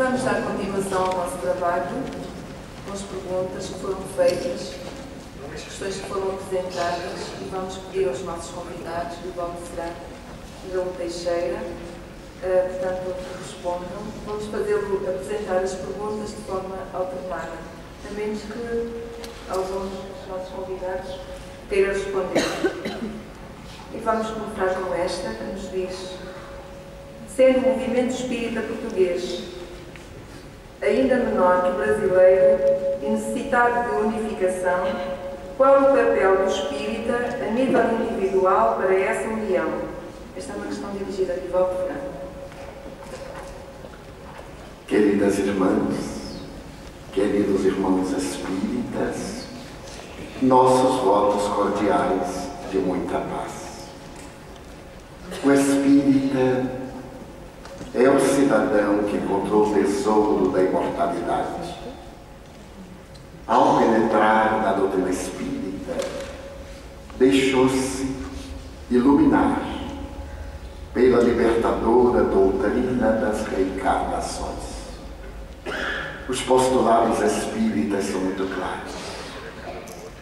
Vamos dar continuação ao nosso trabalho com as perguntas que foram feitas, as questões que foram apresentadas, e vamos pedir aos nossos convidados, Divaldo Serrano e João Teixeira, portanto, que respondam. Vamos apresentar as perguntas de forma alternada, a menos que algum dos nossos convidados queira responder. E vamos começar com esta, que nos diz: sendo o movimento espírita português ainda menor que o brasileiro e necessitado de unificação, qual o papel do espírita a nível individual para essa união? Esta é uma questão dirigida a Divaldo Serrano. Queridas irmãs, queridos irmãos espíritas, nossos votos cordiais de muita paz. O espírita é o cidadão que encontrou o tesouro da imortalidade. Ao penetrar na doutrina espírita, deixou-se iluminar pela libertadora doutrina das reencarnações. Os postulados espíritas são muito claros,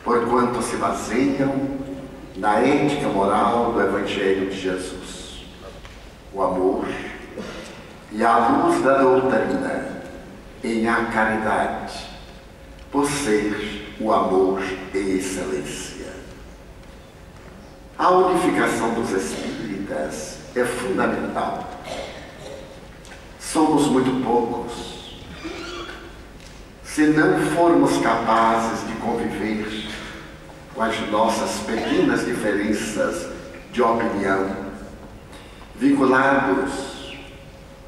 porquanto se baseiam na ética moral do Evangelho de Jesus. O amor e a luz da doutrina em a caridade, por ser o amor e excelência. A unificação dos espíritas é fundamental. Somos muito poucos. Se não formos capazes de conviver com as nossas pequenas diferenças de opinião, vinculados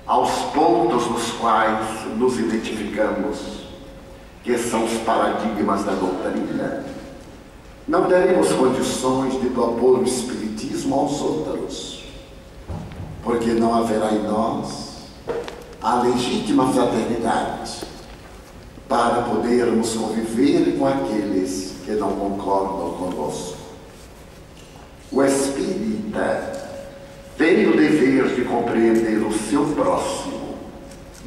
aos pontos nos quais nos identificamos, que são os paradigmas da doutrina, não teremos condições de propor o espiritismo aos outros, porque não haverá em nós a legítima fraternidade para podermos conviver com aqueles que não concordam conosco. O espírita tem o dever de compreender o seu próximo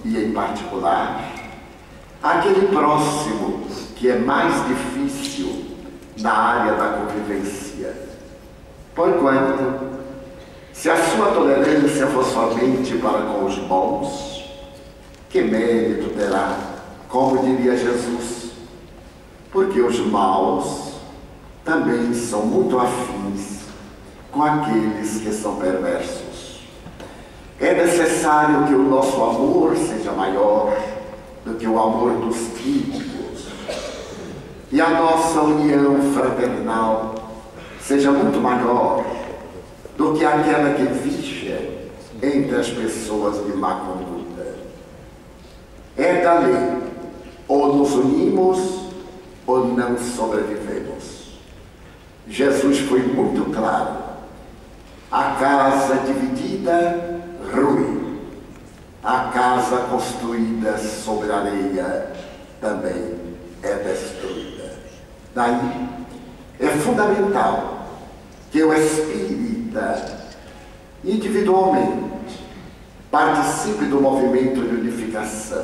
e, em particular, aquele próximo que é mais difícil na área da convivência. Porquanto, se a sua tolerância for somente para com os bons, que mérito terá, como diria Jesus? Porque os maus também são muito afins com aqueles que são perversos. É necessário que o nosso amor seja maior do que o amor dos típicos, e a nossa união fraternal seja muito maior do que aquela que vigia entre as pessoas de má conduta. É da lei, ou nos unimos ou não sobrevivemos. Jesus foi muito claro: a casa dividida ruim, a casa construída sobre areia também é destruída. Daí é fundamental que o espírita individualmente participe do movimento de unificação,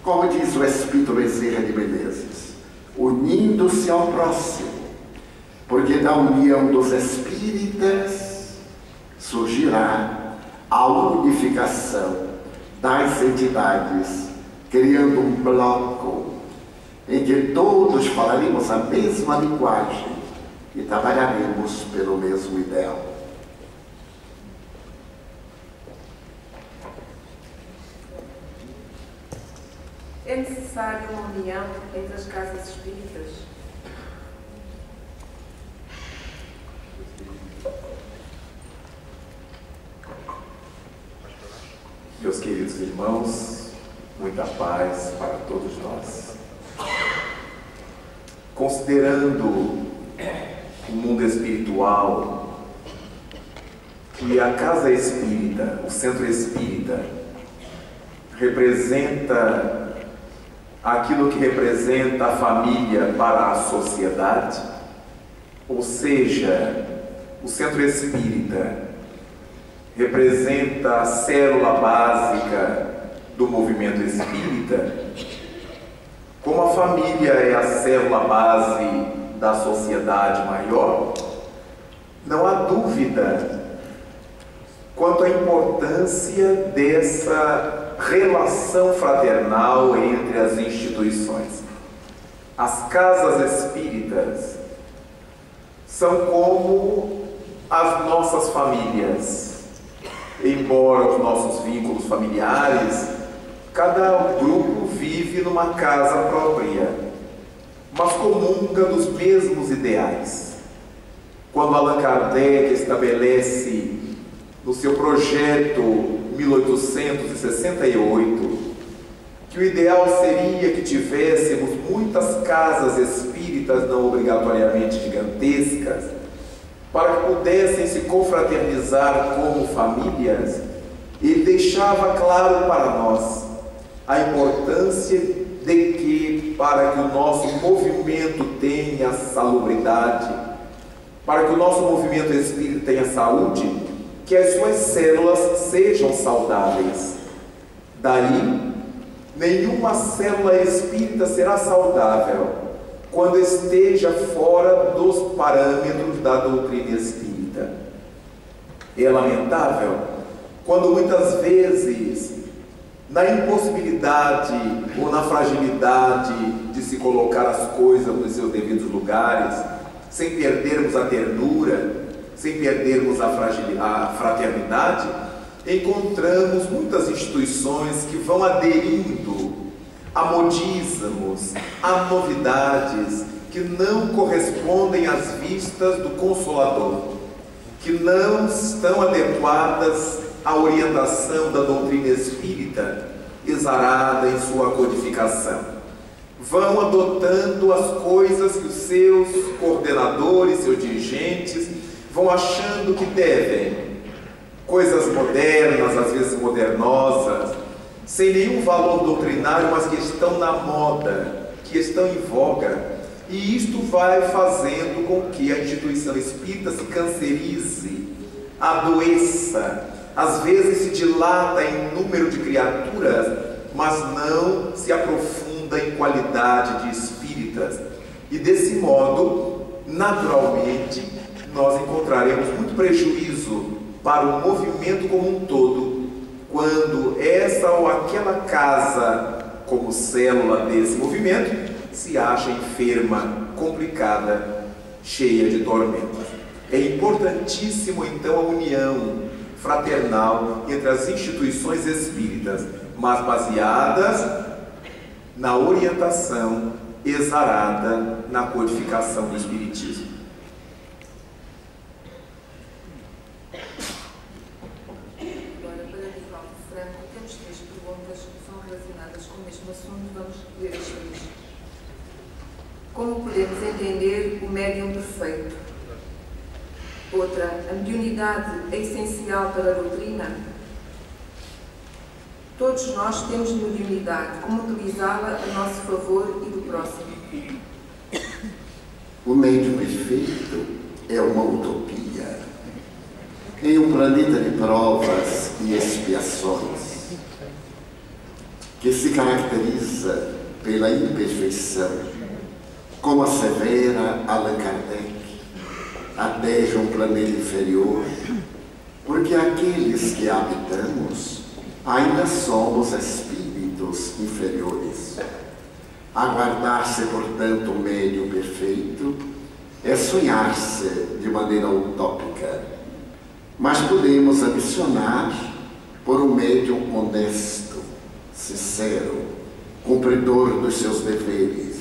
como diz o Espírito Bezerra de Menezes, unindo-se ao próximo, porque da união dos espíritas surgirá a unificação das entidades, criando um bloco em que todos falaremos a mesma linguagem e trabalharemos pelo mesmo ideal. É necessária uma união entre as casas espíritas? Meus queridos irmãos, muita paz para todos nós. Considerando o mundo espiritual, que a casa espírita, o centro espírita, representa aquilo que representa a família para a sociedade, ou seja, o centro espírita representa a célula básica do movimento espírita, como a família é a célula base da sociedade maior, não há dúvida quanto à importância dessa relação fraternal entre as instituições. As casas espíritas são como as nossas famílias. Embora os nossos vínculos familiares, cada grupo vive numa casa própria, mas comunga dos mesmos ideais. Quando Allan Kardec estabelece no seu projeto 1868 que o ideal seria que tivéssemos muitas casas espíritas, não obrigatoriamente gigantescas, para que pudessem se confraternizar como famílias, ele deixava claro para nós a importância de que, para que o nosso movimento tenha salubridade, para que o nosso movimento espírita tenha saúde, que as suas células sejam saudáveis. Daí, nenhuma célula espírita será saudável quando esteja fora dos parâmetros da doutrina espírita. É lamentável quando muitas vezes, na impossibilidade ou na fragilidade de se colocar as coisas nos seus devidos lugares, sem perdermos a ternura, sem perdermos a fraternidade, encontramos muitas instituições que vão aderindo a modismos, a novidades que não correspondem às vistas do Consolador, que não estão adequadas à orientação da doutrina espírita exarada em sua codificação. Vão adotando as coisas que os seus coordenadores, seus dirigentes, vão achando que devem. Coisas modernas, às vezes modernosas, sem nenhum valor doutrinário, mas que estão na moda, que estão em voga. E isto vai fazendo com que a instituição espírita se cancerize, adoeça, às vezes se dilata em número de criaturas, mas não se aprofunda em qualidade de espíritas. E desse modo, naturalmente, nós encontraremos muito prejuízo para o movimento como um todo, quando essa ou aquela casa, como célula desse movimento, se acha enferma, complicada, cheia de tormentos. É importantíssimo, então, a união fraternal entre as instituições espíritas, mas baseadas na orientação exarada na codificação do Espiritismo. Agora, para Nivaldo Franco, temos 3 perguntas que são relacionadas com o mesmo assunto. Vamos ler as três. Como podemos entender o médium perfeito? Outra, a mediunidade é essencial para a doutrina? Todos nós temos mediunidade, como utilizá-la a nosso favor e do próximo? O médium perfeito é uma utopia. Em um planeta de provas e expiações, que se caracteriza pela imperfeição, como assevera Allan Kardec, até um planeta inferior, porque aqueles que habitamos ainda somos espíritos inferiores. Aguardar-se, portanto, o médium perfeito é sonhar-se de maneira utópica, mas podemos ambicionar por um médium honesto, sincero, cumpridor dos seus deveres.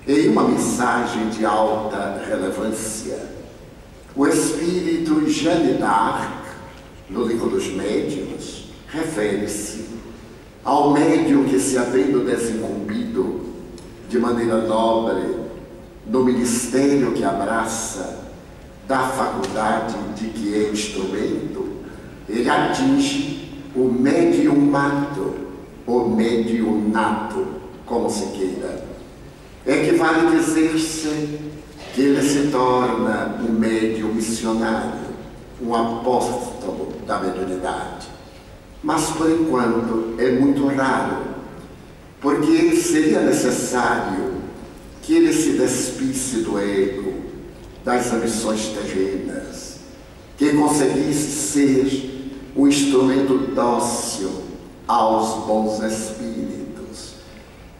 Em uma mensagem de alta relevância, o espírito Jeanne d'Arc, no livro dos médiuns, refere-se ao médium que, se havendo desincumbido de maneira nobre no ministério que abraça, da faculdade de que é instrumento, ele atinge o mediumato, o mediunato, como se queira. Equivale dizer-se que ele se torna um médium missionário, um apóstolo da mediunidade. mas por enquanto é muito raro, porque seria necessário que ele se despisse do ego, das ambições terrenas, que conseguisse ser um instrumento dócil aos bons espíritos,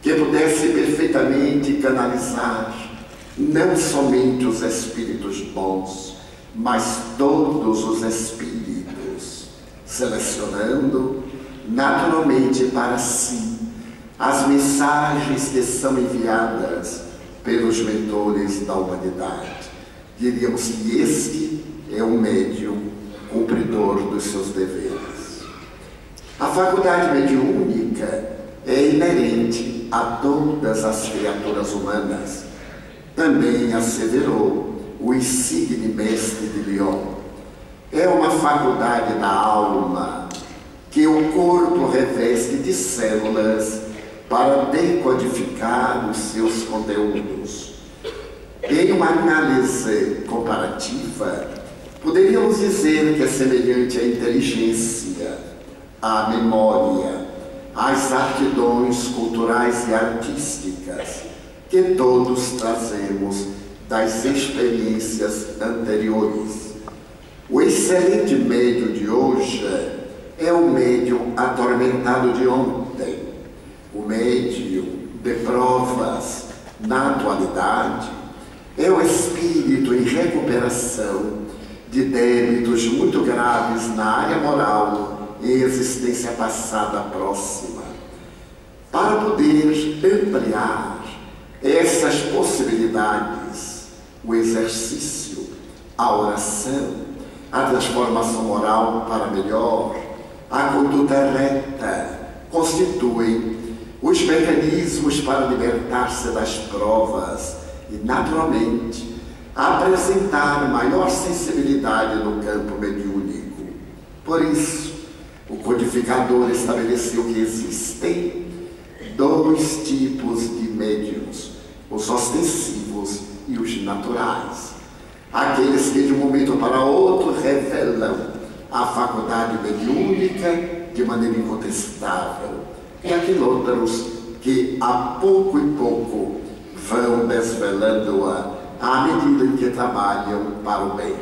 que pudesse perfeitamente canalizar não somente os espíritos bons, mas todos os espíritos, selecionando naturalmente para si as mensagens que são enviadas pelos mentores da humanidade. Diríamos que este é o médium cumpridor dos seus deveres. A faculdade mediúnica é inerente a todas as criaturas humanas. Também asseverou o insigne mestre de Lyon. É uma faculdade da alma que o corpo reveste de células para decodificar os seus conteúdos. Em uma análise comparativa, poderíamos dizer que é semelhante à inteligência, à memória, às aptidões culturais e artísticas que todos trazemos das experiências anteriores. O excelente médium de hoje é o médium atormentado de ontem. O médium de provas na atualidade é o espírito em recuperação de débitos muito graves na área moral e existência passada próxima. Para poder ampliar essas possibilidades, o exercício, a oração, a transformação moral para melhor, a conduta reta, constituem os mecanismos para libertar-se das provas e, naturalmente, apresentar maior sensibilidade no campo mediúnico. Por isso, o codificador estabeleceu que existem dois tipos de médiuns: os ostensivos e os naturais. Aqueles que de um momento para outro revelam a faculdade mediúnica de maneira incontestável, e aqueles outros que a pouco e pouco vão desvelando-a à medida em que trabalham para o bem.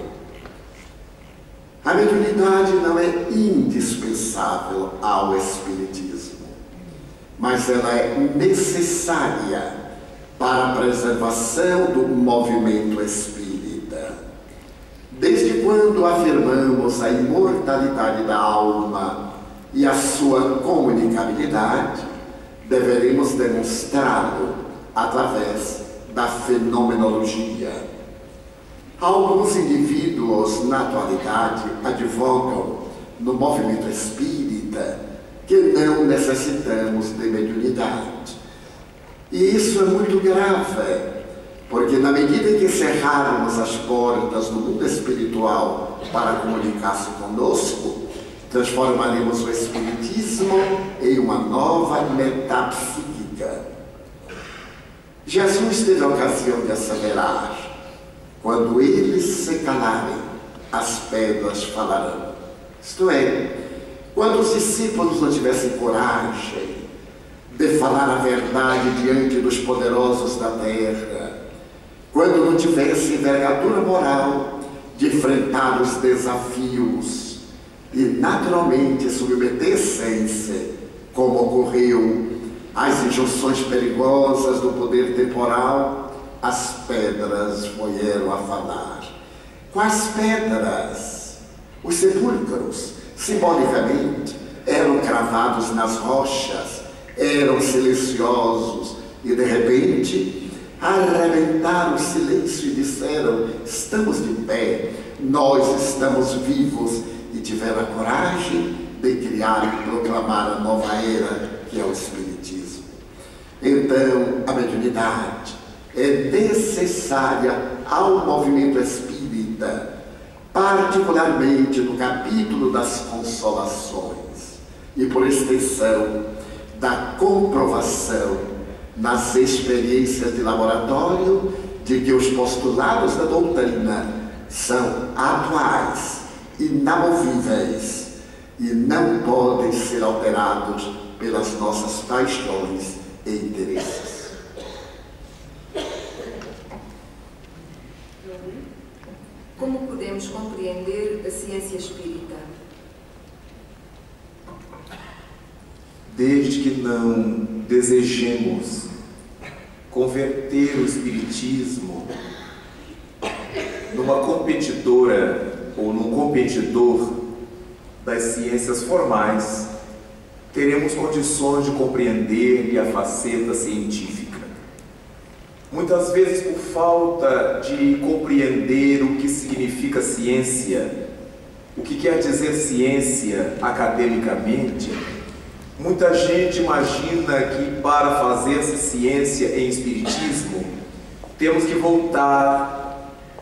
A mediunidade não é indispensável ao espiritismo, mas ela é necessária para a preservação do movimento espírita. Desde quando afirmamos a imortalidade da alma e a sua comunicabilidade, deveremos demonstrá-lo através da fenomenologia. Alguns indivíduos, na atualidade, advogam no movimento espírita que não necessitamos de mediunidade. E isso é muito grave, porque na medida em que cerrarmos as portas do mundo espiritual para comunicar-se conosco, transformaremos o espiritismo em uma nova metapsíquica. Jesus teve a ocasião de asseverar: quando eles se calarem, as pedras falarão. Isto é, quando os discípulos não tivessem coragem de falar a verdade diante dos poderosos da terra, quando não tivessem envergadura moral de enfrentar os desafios e naturalmente submetessem-se, como ocorreu, às injunções perigosas do poder temporal, as pedras vieram a falar. Quais pedras? Os sepulcros, simbolicamente, eram cravados nas rochas, eram silenciosos e, de repente, arrebentaram o silêncio e disseram: estamos de pé, nós estamos vivos, e tiveram a coragem de criar e proclamar a nova era, que é o Espiritismo. Então, a mediunidade é necessária ao movimento espírita, particularmente no capítulo das consolações e, por extensão, da comprovação nas experiências de laboratório de que os postulados da doutrina são atuais, inamovíveis, e não podem ser alterados pelas nossas paixões e interesses. Como podemos compreender a ciência espírita? Desde que não desejemos converter o espiritismo numa competidora ou num competidor das ciências formais, teremos condições de compreender a faceta científica. Muitas vezes, por falta de compreender o que significa ciência, o que quer dizer ciência academicamente, muita gente imagina que para fazer-se ciência em espiritismo, temos que voltar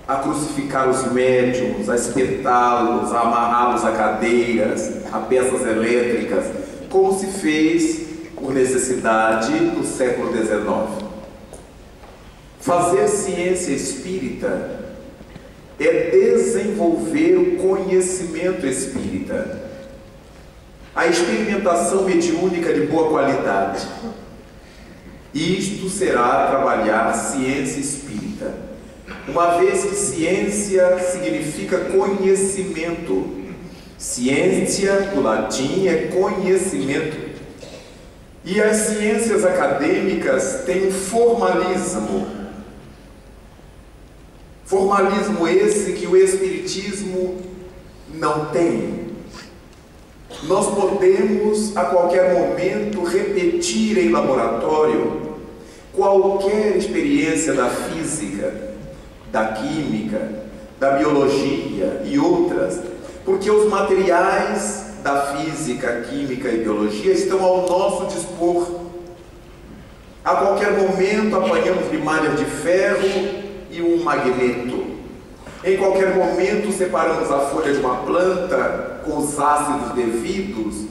a crucificar os médiuns, a espetá-los, a amarrá-los a cadeiras, a peças elétricas, como se fez por necessidade no século XIX. Fazer ciência espírita é desenvolver o conhecimento espírita, a experimentação mediúnica de boa qualidade. Isto será trabalhar ciência espírita, uma vez que ciência significa conhecimento. Ciência, do latim, é conhecimento. E as ciências acadêmicas têm um formalismo. Formalismo esse que o espiritismo não tem. Nós podemos, a qualquer momento, repetir em laboratório qualquer experiência da física, da química, da biologia e outras, porque os materiais da física, química e biologia estão ao nosso dispor. A qualquer momento apanhamos limalhas de ferro e um magneto. Em qualquer momento separamos a folha de uma planta com os ácidos devidos.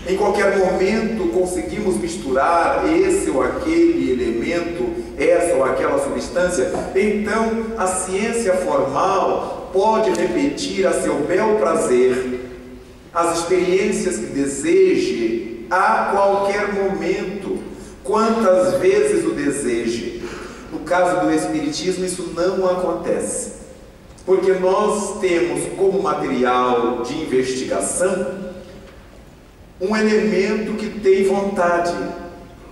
Em qualquer momento conseguimos misturar esse ou aquele elemento, essa ou aquela substância. Então a ciência formal pode repetir a seu bel prazer as experiências que deseje a qualquer momento, quantas vezes o deseje. No caso do espiritismo isso não acontece, porque nós temos como material de investigação um elemento que tem vontade,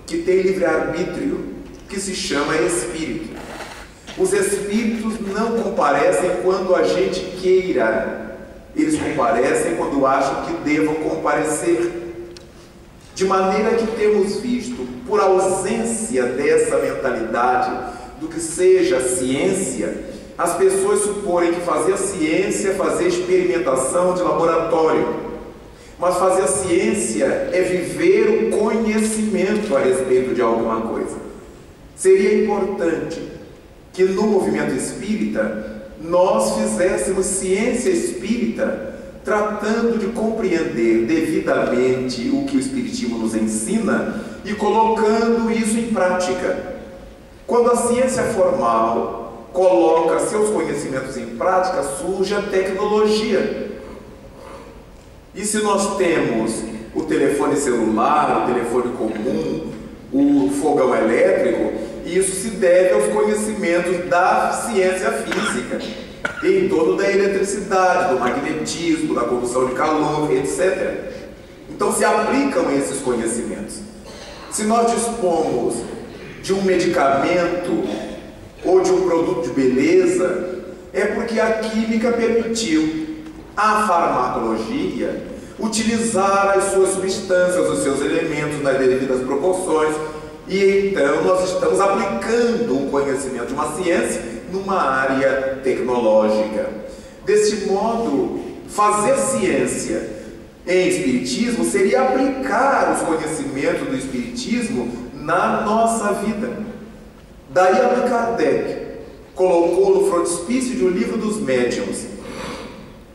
que tem livre-arbítrio, que se chama espírito. Os espíritos não comparecem quando a gente queira, eles comparecem quando acham que devam comparecer. De maneira que temos visto, por ausência dessa mentalidade do que seja ciência, as pessoas suporem que fazer ciência é fazer experimentação de laboratório. Mas fazer ciência é viver o conhecimento a respeito de alguma coisa. Seria importante que no movimento espírita nós fizéssemos ciência espírita tratando de compreender devidamente o que o espiritismo nos ensina e colocando isso em prática. Quando a ciência formal coloca seus conhecimentos em prática, surge a tecnologia. E se nós temos o telefone celular, o telefone comum, o fogão elétrico, isso se deve aos conhecimentos da ciência física, em torno da eletricidade, do magnetismo, da condução de calor, etc. Então se aplicam esses conhecimentos. Se nós dispomos de um medicamento ou de um produto de beleza, é porque a química permitiu a farmacologia utilizar as suas substâncias, os seus elementos nas devidas proporções, e então nós estamos aplicando um conhecimento de uma ciência numa área tecnológica. Deste modo, fazer ciência em espiritismo seria aplicar os conhecimentos do espiritismo na nossa vida. Daí Allan Kardec colocou no frontispício de O Livro dos Médiuns,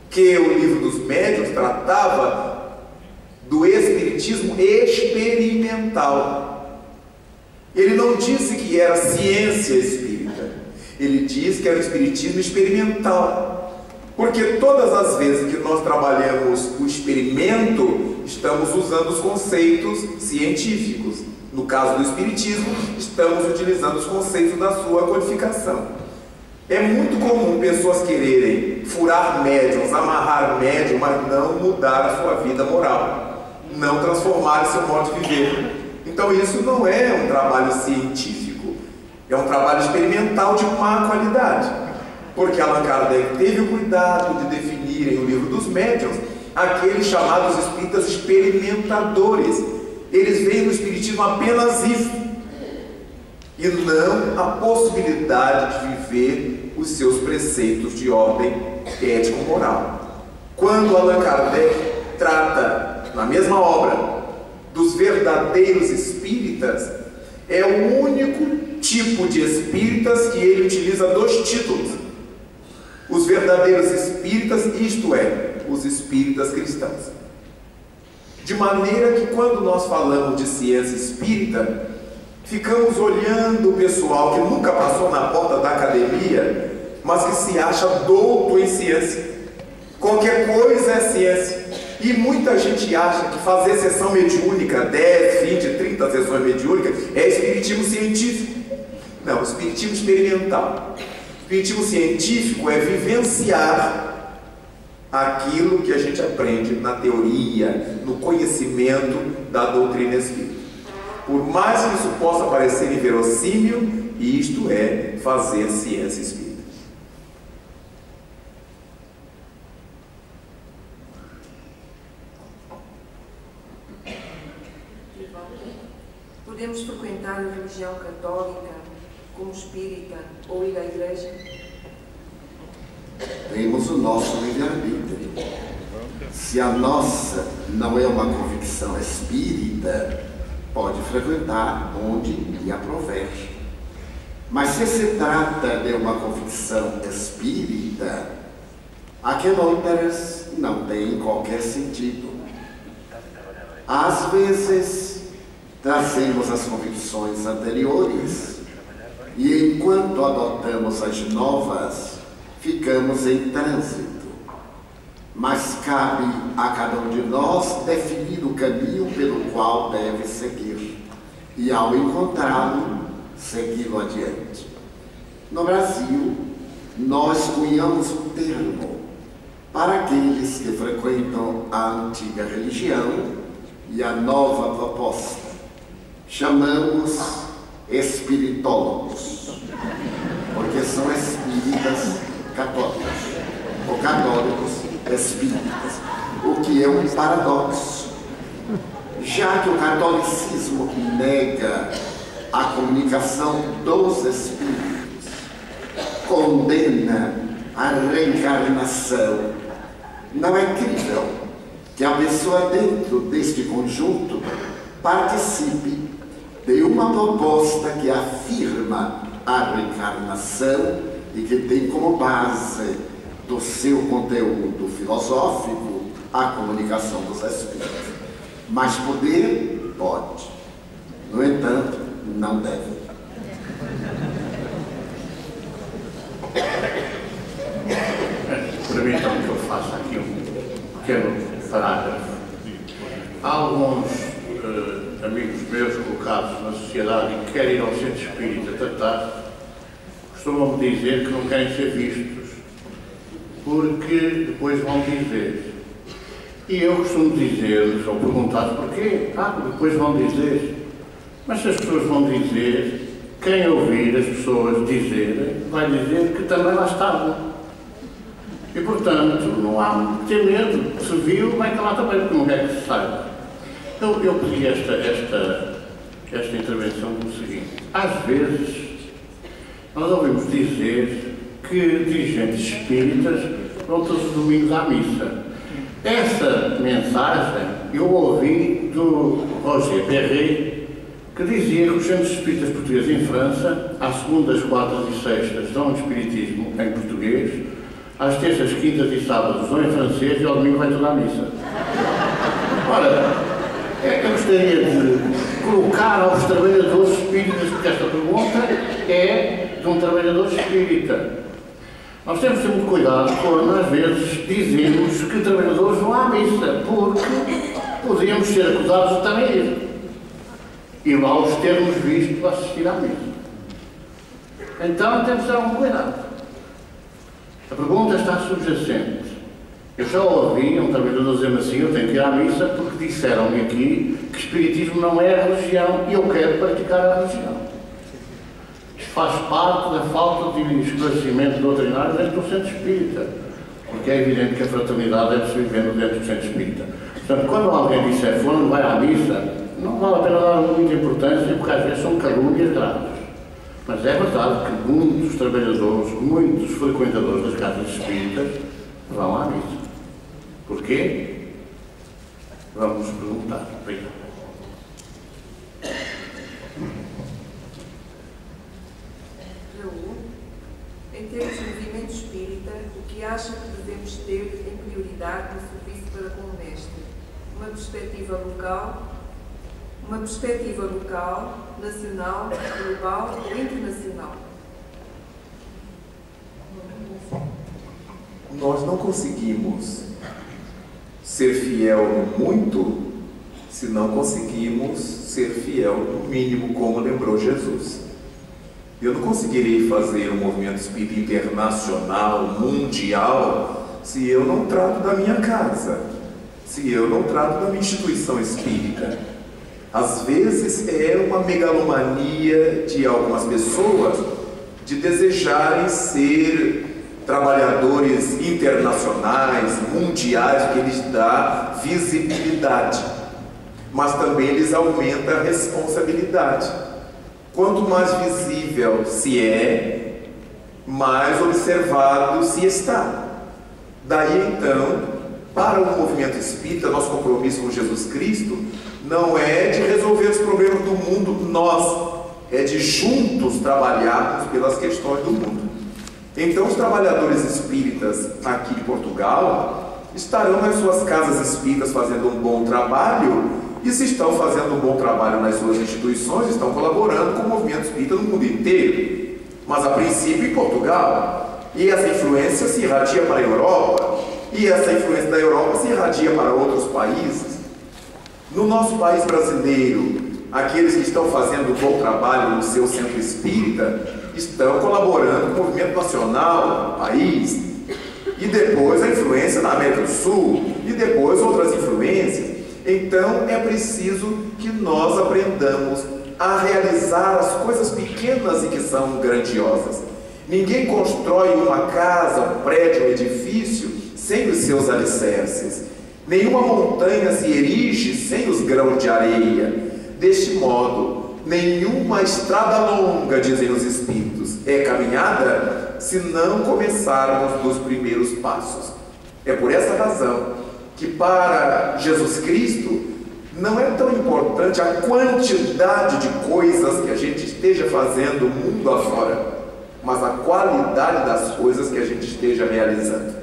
que o Livro dos Médiuns tratava do espiritismo experimental. Ele não disse que era ciência espírita, ele disse que era o espiritismo experimental. Porque todas as vezes que nós trabalhamos o experimento, estamos usando os conceitos científicos. No caso do Espiritismo, estamos utilizando os conceitos da sua codificação. É muito comum pessoas quererem furar médiuns, amarrar médium, mas não mudar a sua vida moral, não transformar o seu modo de viver. Então isso não é um trabalho científico, é um trabalho experimental de má qualidade. Porque Allan Kardec teve o cuidado de definir em O Livro dos Médiuns aqueles chamados espíritas experimentadores. Eles veem no Espiritismo apenas isso, e não a possibilidade de viver os seus preceitos de ordem ético-moral. Quando Allan Kardec trata, na mesma obra, dos verdadeiros espíritas, é o único tipo de espíritas que ele utiliza dois títulos: os verdadeiros espíritas, isto é, os espíritas cristãos. De maneira que quando nós falamos de ciência espírita, ficamos olhando o pessoal que nunca passou na porta da academia, mas que se acha douto em ciência. Qualquer coisa é ciência. E muita gente acha que fazer sessão mediúnica, 10, 20, 30 sessões mediúnicas, é espiritismo científico. Não, espiritismo experimental. Espiritismo científico é vivenciar aquilo que a gente aprende na teoria, no conhecimento da doutrina espírita. Por mais que isso possa parecer inverossímil, isto é fazer ciência espírita. Podemos frequentar a religião católica como espírita ou ir à igreja? Temos o nosso livre-arbítrio. Se a nossa não é uma convicção espírita, pode frequentar onde lhe aprover. Mas se se trata de uma convicção espírita, aquelas não têm qualquer sentido. Às vezes, trazemos as convicções anteriores e, enquanto adotamos as novas, ficamos em trânsito. Mas cabe a cada um de nós definir o caminho pelo qual deve seguir e, ao encontrá-lo, segui-lo adiante. No Brasil, nós cunhamos um termo para aqueles que frequentam a antiga religião e a nova proposta. Chamamos espiritólogos, porque são espíritas católicos, ou católicos espíritas, o que é um paradoxo, já que o catolicismo nega a comunicação dos espíritos, condena a reencarnação. Não é crível que a pessoa dentro deste conjunto participe de uma proposta que afirma a reencarnação e que tem como base do seu conteúdo filosófico a comunicação dos espíritos. Mas poder pode. No entanto, não deve. Permitam que eu faça aqui um pequeno parágrafo. Há alguns amigos meus colocados na sociedade e que querem ir ao centro espírita tratar, costumam dizer que não querem ser vistos, porque depois vão dizer. E eu costumo dizer-lhes, ou perguntar porquê, depois vão dizer. Mas se as pessoas vão dizer, quem ouvir as pessoas dizerem, vai dizer que também lá estavam. E, portanto, não há que ter medo. Se viu, vai calar também, porque não quer que se saiba. Então, eu pedi esta intervenção como seguinte. Às vezes, nós ouvimos dizer que dirigentes espíritas vão todos os domingos à missa. Essa mensagem eu ouvi do Roger Perret, que dizia que os centros espíritas portugueses em França, às segundas, quartas e sextas, dão o espiritismo em português, às terças, quintas e sábados dão em francês e ao domingo vai tudo à missa. Ora, eu gostaria de colocar aos trabalhadores espíritas, porque esta pergunta é de um trabalhador espírita. Nós temos que ter muito cuidado quando, às vezes, dizemos que trabalhadores vão à missa, porque podíamos ser acusados de também ir. E lá os termos visto assistir à missa. Então temos que ter algum cuidado. A pergunta está subjacente. Eu já ouvi um trabalhador dizer-me assim: eu tenho que ir à missa porque disseram-me aqui que espiritismo não é religião e eu quero praticar a religião. Isto faz parte da falta de esclarecimento doutrinário dentro do centro espírita, porque é evidente que a fraternidade deve se viver dentro do centro espírita. Portanto, quando alguém disser fulano vai à missa, não vale a pena dar muita importância, porque às vezes são calúnias graves. Mas é verdade que muitos trabalhadores, muitos frequentadores das casas espíritas vão à missa. Porquê? Vamos perguntar. Obrigado. Em termos de movimento espírita, o que acha que devemos ter em prioridade no serviço para com o Mestre? Uma perspectiva local, nacional, global ou internacional? Nós não conseguimos ser fiel no muito se não conseguimos ser fiel no mínimo, como lembrou Jesus. Eu não conseguirei fazer um movimento espírita internacional, mundial, se eu não trato da minha casa, se eu não trato da minha instituição espírita. Às vezes é uma megalomania de algumas pessoas de desejarem ser trabalhadores internacionais, mundiais, que lhes dá visibilidade, mas também lhes aumenta a responsabilidade. Quanto mais visível se é, mais observado se está. Daí então, para o movimento espírita, nosso compromisso com Jesus Cristo não é de resolver os problemas do mundo nós, é de juntos trabalharmos pelas questões do mundo. Então os trabalhadores espíritas aqui de Portugal estarão nas suas casas espíritas fazendo um bom trabalho, e se estão fazendo um bom trabalho nas suas instituições, estão colaborando com o movimento espírita no mundo inteiro, mas a princípio em Portugal. E essa influência se irradia para a Europa, e essa influência da Europa se irradia para outros países. No nosso país brasileiro, aqueles que estão fazendo um bom trabalho no seu centro espírita estão colaborando com o movimento nacional do país, e depois a influência na América do Sul, e depois outras influências. Então é preciso que nós aprendamos a realizar as coisas pequenas e que são grandiosas. Ninguém constrói uma casa, um prédio, um edifício sem os seus alicerces. Nenhuma montanha se erige sem os grãos de areia. Deste modo, nenhuma estrada longa, dizem os espíritos, é caminhada se não começarmos dos primeiros passos. É por essa razão que para Jesus Cristo não é tão importante a quantidade de coisas que a gente esteja fazendo mundo afora, mas a qualidade das coisas que a gente esteja realizando.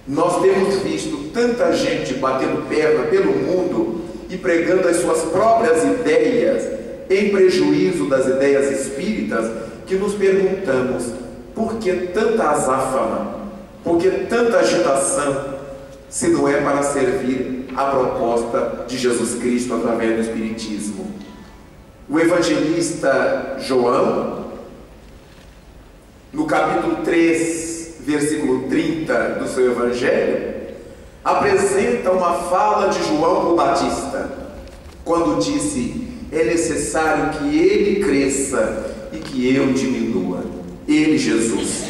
Nós temos visto tanta gente batendo perna pelo mundo e pregando as suas próprias ideias em prejuízo das ideias espíritas, que nos perguntamos: por que tanta azáfama? Por que tanta agitação? Se não é para servir a proposta de Jesus Cristo através do Espiritismo. O evangelista João, no capítulo 3, versículo 30 do seu evangelho, apresenta uma fala de João o Batista, quando disse: é necessário que ele cresça e que eu diminua. Ele, Jesus.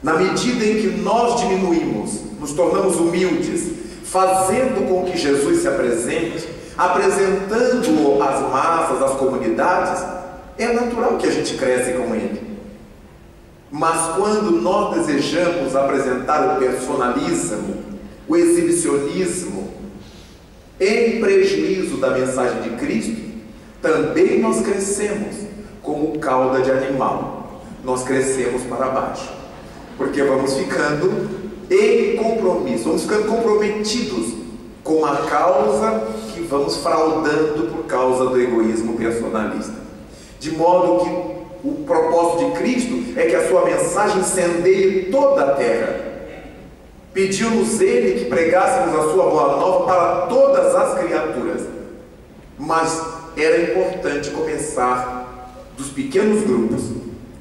Na medida em que nós diminuímos, nos tornamos humildes, fazendo com que Jesus se apresente, apresentando às massas, às comunidades, é natural que a gente cresça com ele. Mas quando nós desejamos apresentar o personalismo, o exibicionismo, em prejuízo da mensagem de Cristo, também nós crescemos como cauda de animal. Nós crescemos para baixo, porque vamos ficando em compromisso, vamos ficando comprometidos com a causa que vamos fraudando por causa do egoísmo personalista. De modo que o propósito de Cristo é que a sua mensagem incendeie toda a terra. Pediu-nos Ele que pregássemos a sua boa nova para todas as criaturas. Mas era importante começar dos pequenos grupos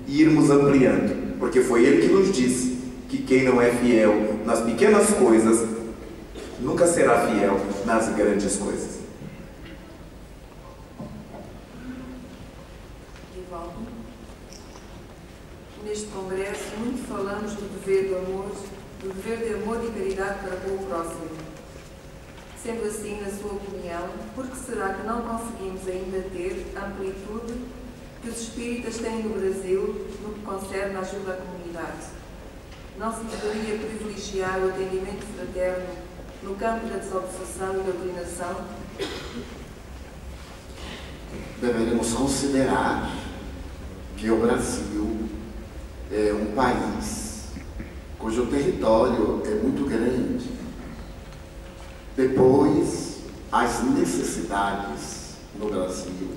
e irmos ampliando, porque foi Ele que nos disse que quem não é fiel nas pequenas coisas nunca será fiel nas grandes coisas. Neste congresso, muito falamos do dever de amor e caridade para com o próximo. Sendo assim, na sua opinião, por que será que não conseguimos ainda ter a amplitude que os espíritas têm no Brasil no que concerne à ajuda à comunidade? Não se deveria privilegiar o atendimento fraterno no campo da desobsessão e doutrinação? Deveremos considerar que o Brasil é um país cujo território é muito grande. Depois, as necessidades no Brasil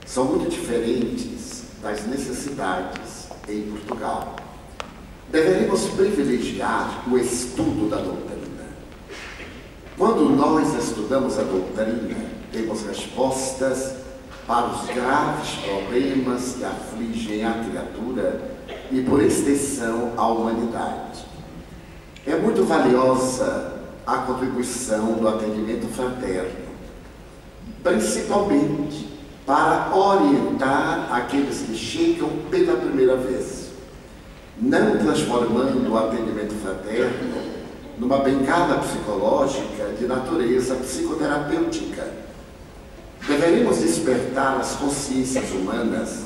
são muito diferentes das necessidades em Portugal. Deveremos privilegiar o estudo da doutrina. Quando nós estudamos a doutrina, temos respostas para os graves problemas que afligem a criatura e, por extensão, a humanidade. É muito valiosa a contribuição do atendimento fraterno, principalmente para orientar aqueles que chegam pela primeira vez, não transformando o atendimento fraterno numa bengala psicológica de natureza psicoterapêutica. Deveremos despertar as consciências humanas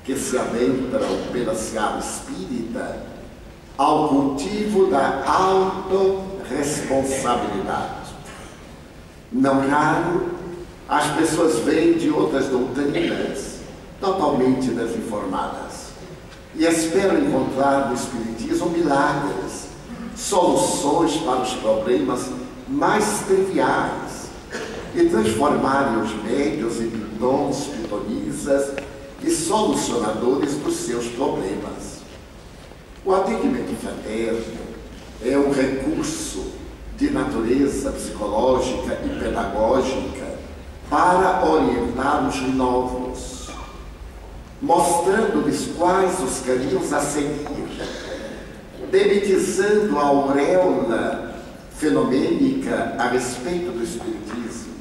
que se adentram pela seara espírita ao cultivo da autorresponsabilidade. Não raro, as pessoas vêm de outras doutrinas totalmente desinformadas e esperam encontrar no Espiritismo milagres, soluções para os problemas mais triviais e transformarem os médios em pitons, pitonisas e solucionadores dos seus problemas. O atendimento fraterno é um recurso de natureza psicológica e pedagógica para orientar os novos, mostrando-lhes quais os caminhos a seguir, demitizando a auréola fenomênica a respeito do Espiritismo,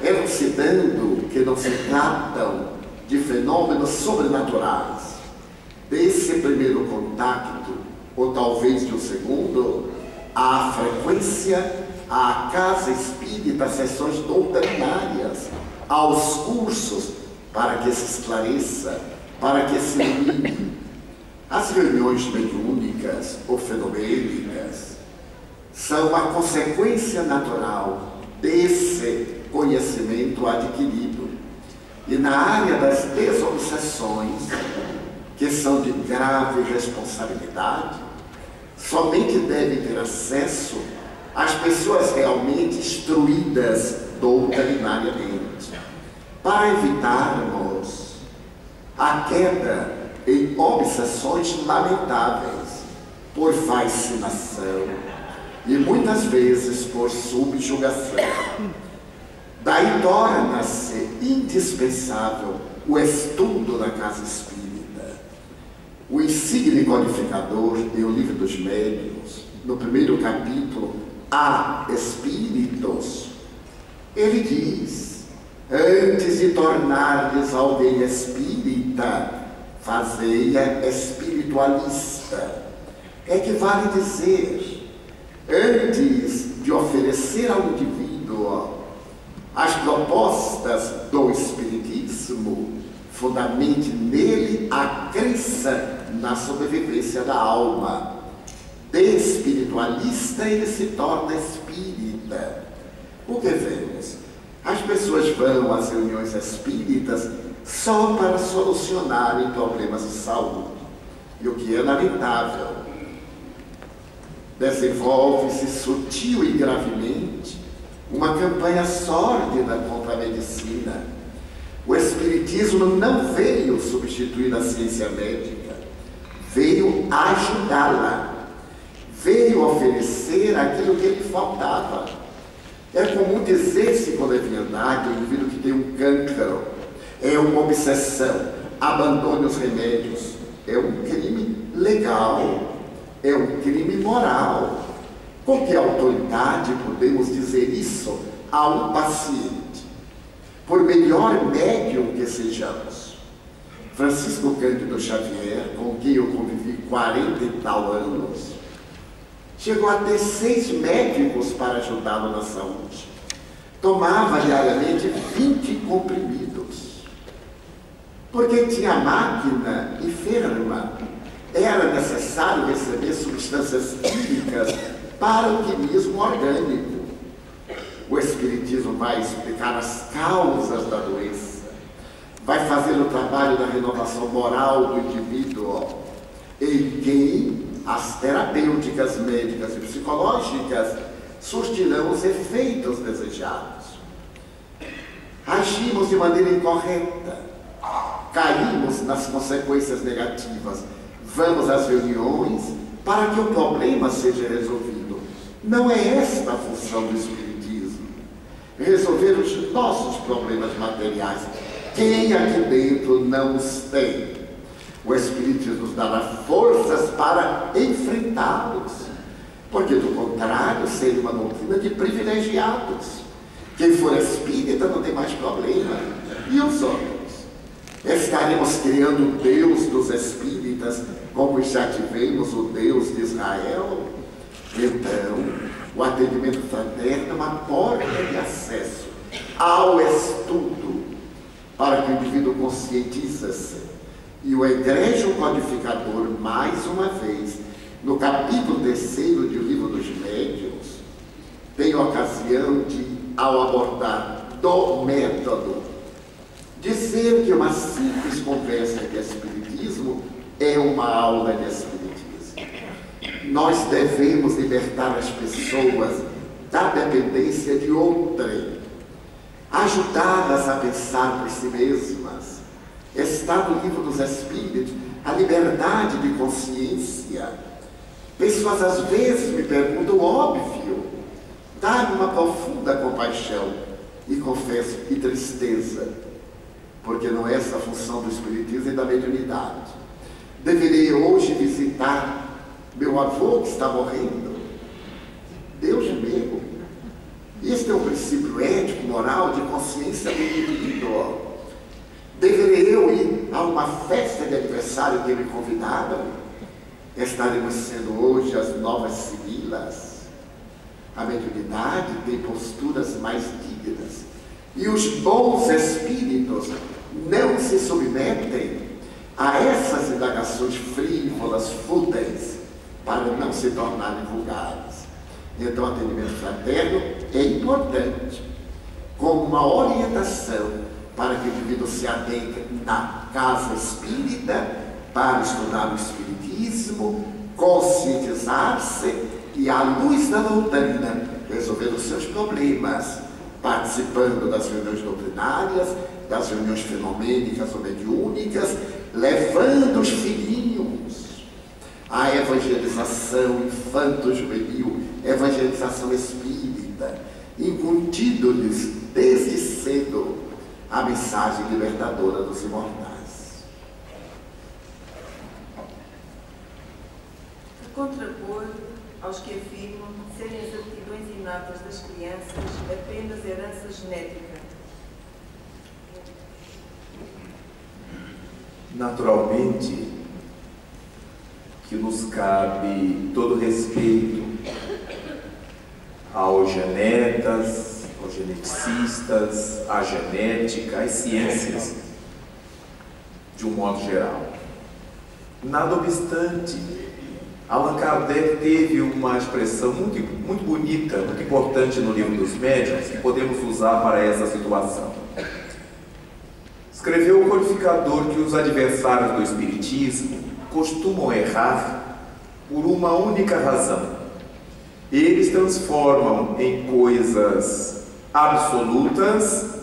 elucidando que não se tratam de fenômenos sobrenaturais. Desse primeiro contato, ou talvez de um segundo, à frequência à casa espírita, sessões doutrinárias, aos cursos, para que se esclareça, para que se ilumine. As reuniões mediúnicas ou fenomênicas são a consequência natural desse conhecimento adquirido. E na área das desobsessões, que são de grave responsabilidade, somente devem ter acesso às pessoas realmente instruídas doutrinariamente, para evitarmos a queda em obsessões lamentáveis por fascinação e muitas vezes por subjugação. Daí torna-se indispensável o estudo da casa espírita. O insigne codificador em O Livro dos Médiuns, no primeiro capítulo, Há Espíritos, ele diz: antes de tornar-lhes alguém espírita, fazei-a espiritualista. É que vale dizer, antes de oferecer ao indivíduo as propostas do Espiritismo, fundamente nele a crença na sobrevivência da alma. De espiritualista ele se torna espírita. O que vemos? As pessoas vão às reuniões espíritas só para solucionarem problemas de saúde. E o que é lamentável, desenvolve-se sutil e gravemente uma campanha sórdida contra a medicina, O Espiritismo não veio substituir a ciência médica, veio ajudá-la, veio oferecer aquilo que lhe faltava. É comum dizer-se com leviandade o indivíduo que tem um cancro, é uma obsessão, abandone os remédios. É um crime legal, é um crime moral. Com que autoridade podemos dizer isso a um paciente? Por melhor médium que sejamos. Francisco Cândido Xavier, com quem eu convivi 40 e tal anos, chegou a ter 6 médicos para ajudá-lo na saúde. Tomava diariamente 20 comprimidos. Porque tinha máquina enferma, era necessário receber substâncias químicas para o alquimismo orgânico. O Espiritismo vai explicar as causas da doença, vai fazer o trabalho da renovação moral do indivíduo, em quem as terapêuticas médicas e psicológicas surtirão os efeitos desejados. Agimos de maneira incorreta, caímos nas consequências negativas, vamos às reuniões para que o problema seja resolvido. Não é esta a função do Espiritismo. Resolver os nossos problemas materiais. Quem aqui dentro não os tem? O Espiritismo nos dará forças para enfrentá-los, porque do contrário seria uma doutrina de privilegiados. Quem for espírita não tem mais problema. E os outros? Estaremos criando o Deus dos espíritas, como já tivemos o Deus de Israel? Então, o atendimento fraterno é uma porta de acesso ao estudo, para que o indivíduo conscientize-se. E o egrégio codificador, mais uma vez, no capítulo 3º do Livro dos Médiuns, tem ocasião de, ao abordar do método, dizer que uma simples conversa de Espiritismo é uma aula de Espiritismo. Nós devemos libertar as pessoas da dependência de outrem, ajudá-las a pensar por si mesmas. Está no Livro dos Espíritos a liberdade de consciência. Pessoas às vezes me perguntam o óbvio, dá-me uma profunda compaixão e confesso que tristeza, porque não é essa a função do Espiritismo e da mediunidade. Deverei hoje visitar meu avô que está morrendo? Deus meu! Este é um princípio ético, moral, de consciência do indivíduo. Deverei eu ir a uma festa de aniversário que me convidaram? Estaremos sendo hoje as novas Sibilas. A mediunidade tem posturas mais dignas. E os bons espíritos não se submetem a essas indagações frívolas, fúteis, para não se tornarem vulgares. Então, o atendimento fraterno é importante, como uma orientação para que o indivíduo se adentre na casa espírita, para estudar o Espiritismo, conscientizar-se e, à luz da doutrina, resolver os seus problemas, participando das reuniões doutrinárias, das reuniões fenomênicas ou mediúnicas, levando os filhinhos à evangelização infanto-juvenil, evangelização espírita, incutindo-lhes desde cedo a mensagem libertadora dos imortais. A contrapor aos que afirmam serem as aptidões inatas das crianças apenas herança genética. Naturalmente que nos cabe todo respeito aos genetas, aos geneticistas, à genética, às ciências, de um modo geral. Nada obstante, Allan Kardec teve uma expressão muito bonita, muito importante no Livro dos Médiuns, que podemos usar para essa situação. Escreveu o codificador que os adversários do Espiritismo costumam errar por uma única razão. Eles transformam em coisas absolutas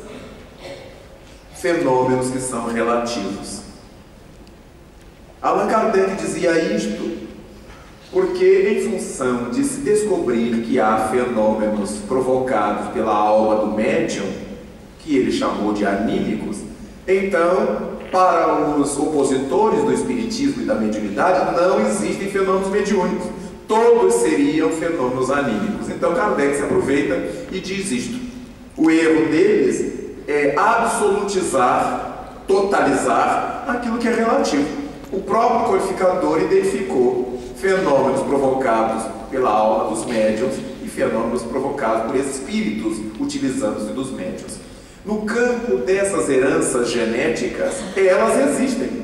fenômenos que são relativos. Allan Kardec dizia isto porque, em função de se descobrir que há fenômenos provocados pela alma do médium, que ele chamou de anímicos, então, para os opositores do espiritismo e da mediunidade, não existem fenômenos mediúnicos. Todos seriam fenômenos anímicos. Então Kardec se aproveita e diz isto. O erro deles é absolutizar, totalizar aquilo que é relativo. O próprio codificador identificou fenômenos provocados pela alma dos médiuns e fenômenos provocados por espíritos utilizando-se dos médiuns. No campo dessas heranças genéticas, elas existem,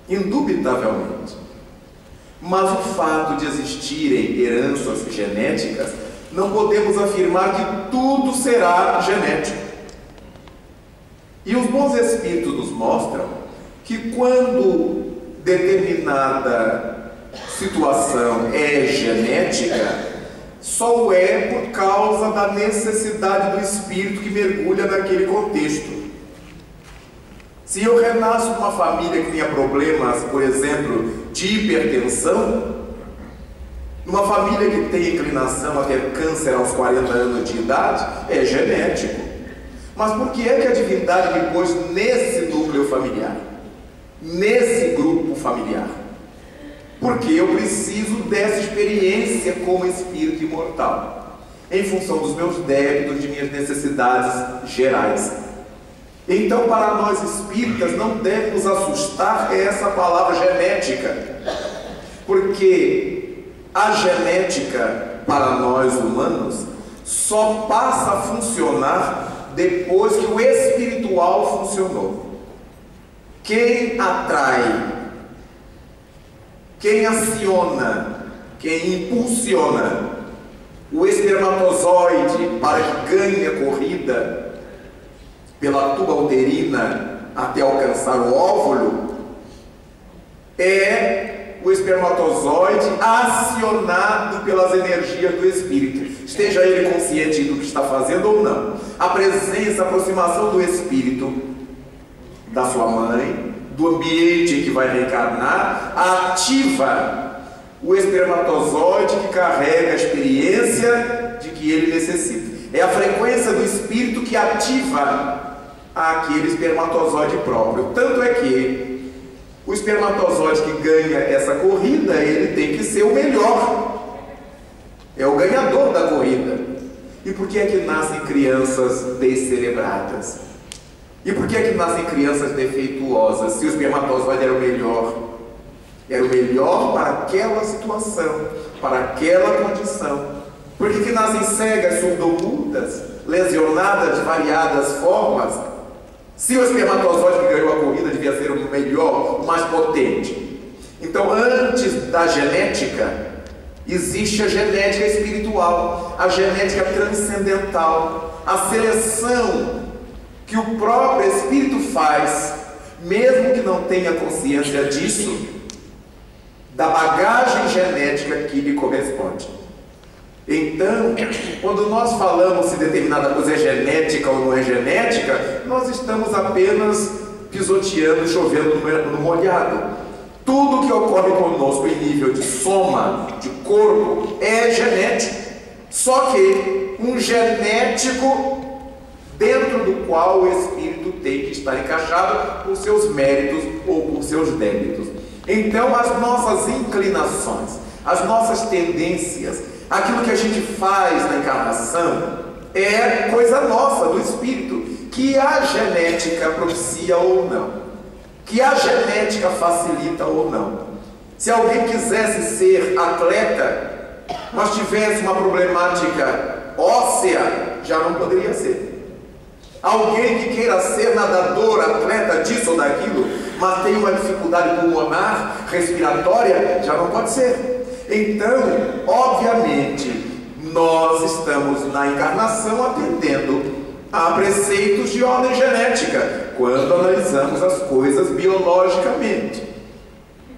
indubitavelmente. Mas o fato de existirem heranças genéticas, não podemos afirmar que tudo será genético. E os bons espíritos nos mostram que quando determinada situação é genética, só o é por causa da necessidade do espírito que mergulha naquele contexto. Se eu renasço numa família que tenha problemas, por exemplo, de hipertensão, numa família que tem inclinação a ter câncer aos 40 anos de idade, é genético. Mas por que é que a divindade me pôs nesse núcleo familiar? Nesse grupo familiar? Porque eu preciso dessa experiência como espírito imortal, em função dos meus débitos, de minhas necessidades gerais. Então, para nós espíritas, não deve nos assustar essa palavra genética, porque a genética, para nós humanos, só passa a funcionar depois que o espiritual funcionou. Quem atrai, quem aciona, quem impulsiona o espermatozoide para que ganhe a corrida pela tuba uterina até alcançar o óvulo, é o espermatozoide acionado pelas energias do espírito, esteja ele consciente do que está fazendo ou não. A presença, a aproximação do espírito da sua mãe, do ambiente em que vai reencarnar, ativa o espermatozoide que carrega a experiência de que ele necessita. É a frequência do espírito que ativa aquele espermatozoide próprio. Tanto é que o espermatozoide que ganha essa corrida, ele tem que ser o melhor, é o ganhador da corrida. E por que é que nascem crianças descerebradas? E por que é que nascem crianças defeituosas? Se o espermatozoide era o melhor para aquela situação, para aquela condição. Por que nascem cegas, surdo-mudas, lesionadas de variadas formas? Se o espermatozoide que ganhou a corrida devia ser o melhor, o mais potente. Então, antes da genética, existe a genética espiritual, a genética transcendental, a seleção que o próprio espírito faz, mesmo que não tenha consciência disso, da bagagem genética que lhe corresponde. Então, quando nós falamos se determinada coisa é genética ou não é genética, nós estamos apenas pisoteando, chovendo no molhado. Tudo que ocorre conosco em nível de soma, de corpo, é genético. Só que um genético dentro do qual o espírito tem que estar encaixado por seus méritos ou por seus débitos. Então, as nossas inclinações, as nossas tendências, aquilo que a gente faz na encarnação, é coisa nossa, do espírito, que a genética propicia ou não, que a genética facilita ou não. Se alguém quisesse ser atleta, mas tivesse uma problemática óssea, já não poderia ser. Alguém que queira ser nadador, atleta disso ou daquilo, mas tem uma dificuldade pulmonar, respiratória, já não pode ser. Então, obviamente, nós estamos na encarnação atendendo a preceitos de ordem genética, quando analisamos as coisas biologicamente.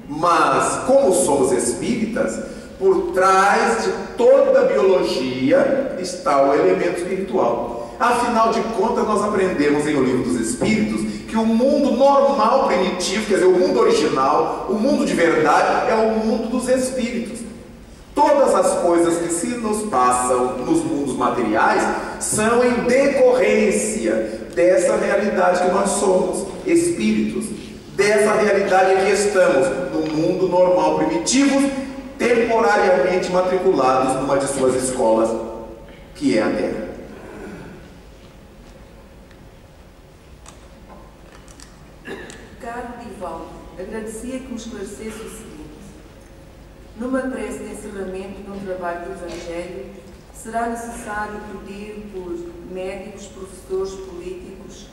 Mas, como somos espíritas, por trás de toda a biologia está o elemento espiritual. Afinal de contas, nós aprendemos em O Livro dos Espíritos que o mundo normal primitivo, quer dizer, o mundo original, o mundo de verdade, é o mundo dos espíritos. Todas as coisas que se nos passam nos mundos materiais são em decorrência dessa realidade que nós somos, espíritos. Dessa realidade em que estamos, no mundo normal primitivo, temporariamente matriculados numa de suas escolas, que é a Terra. Caro Divaldo, agradecia que me esclarecesse o seguinte. Numa prece de encerramento de um trabalho do Evangelho, será necessário pedir por médicos, professores, políticos,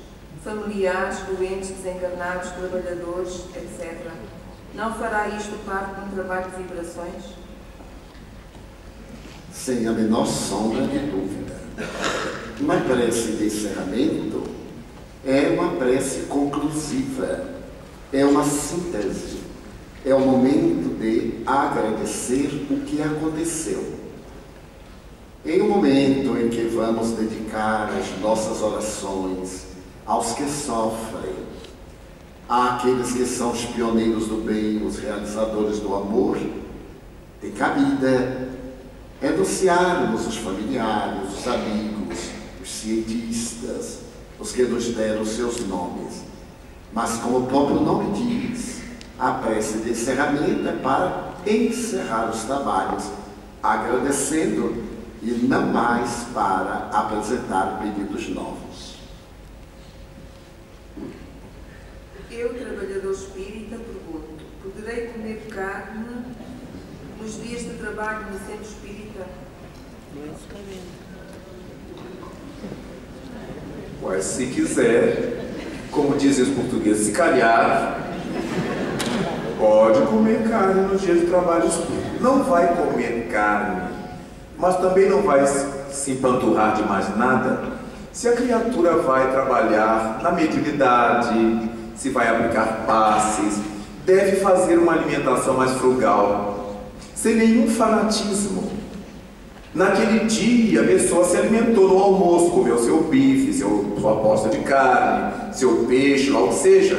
familiares, doentes, desencarnados, trabalhadores, etc. Não fará isto parte de um trabalho de vibrações? Sem a menor sombra de dúvida. Uma prece de encerramento é uma prece conclusiva, é uma síntese, é o momento de agradecer o que aconteceu. Em um momento em que vamos dedicar as nossas orações aos que sofrem, àqueles que são os pioneiros do bem, os realizadores do amor, tem cabida enunciarmos os familiares, os amigos, os cientistas, os que nos deram seus nomes. Mas como o próprio nome diz, a prece de encerramento é para encerrar os trabalhos, agradecendo e não mais para apresentar pedidos novos. Eu, trabalhador espírita, pergunto, poderei comer carne nos dias de trabalho no centro espírita? Pois, se quiser, como dizem os portugueses, se calhar, pode comer carne nos dias de trabalho espírita. Não vai comer carne, mas também não vai se empanturrar de mais nada. Se a criatura vai trabalhar na mediunidade, se vai aplicar passes, deve fazer uma alimentação mais frugal, sem nenhum fanatismo. Naquele dia, a pessoa se alimentou no almoço, comeu seu bife, sua posta de carne, seu peixe, lá o que seja,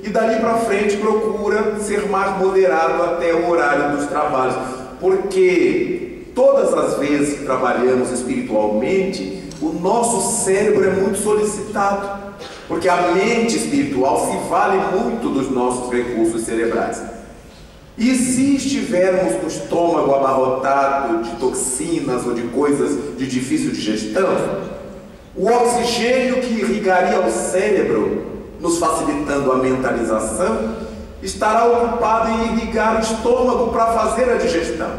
e dali para frente procura ser mais moderado até o horário dos trabalhos, porque todas as vezes que trabalhamos espiritualmente, o nosso cérebro é muito solicitado, porque a mente espiritual se vale muito dos nossos recursos cerebrais. E se estivermos com o estômago abarrotado de toxinas ou de coisas de difícil digestão, o oxigênio que irrigaria o cérebro, nos facilitando a mentalização, estará ocupado em irrigar o estômago para fazer a digestão.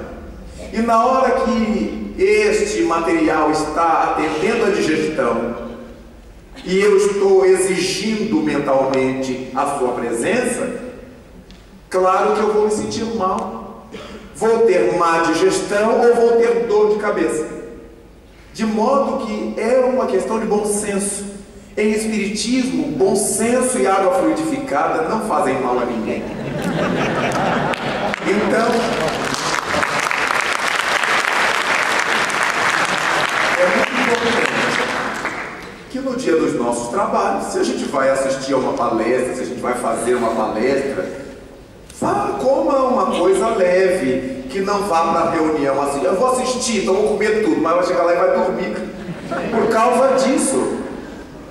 E na hora que este material está atendendo a digestão, e eu estou exigindo mentalmente a sua presença, claro que eu vou me sentir mal. Vou ter má digestão ou vou ter dor de cabeça. De modo que é uma questão de bom senso. Em espiritismo, bom senso e água fluidificada não fazem mal a ninguém. Então, é muito importante que no dia dos nossos trabalhos, se a gente vai assistir a uma palestra, se a gente vai fazer uma palestra, coma uma coisa leve, que não vá para a reunião assim, eu vou assistir, então vou comer tudo, mas vai chegar lá e vai dormir. Por causa disso,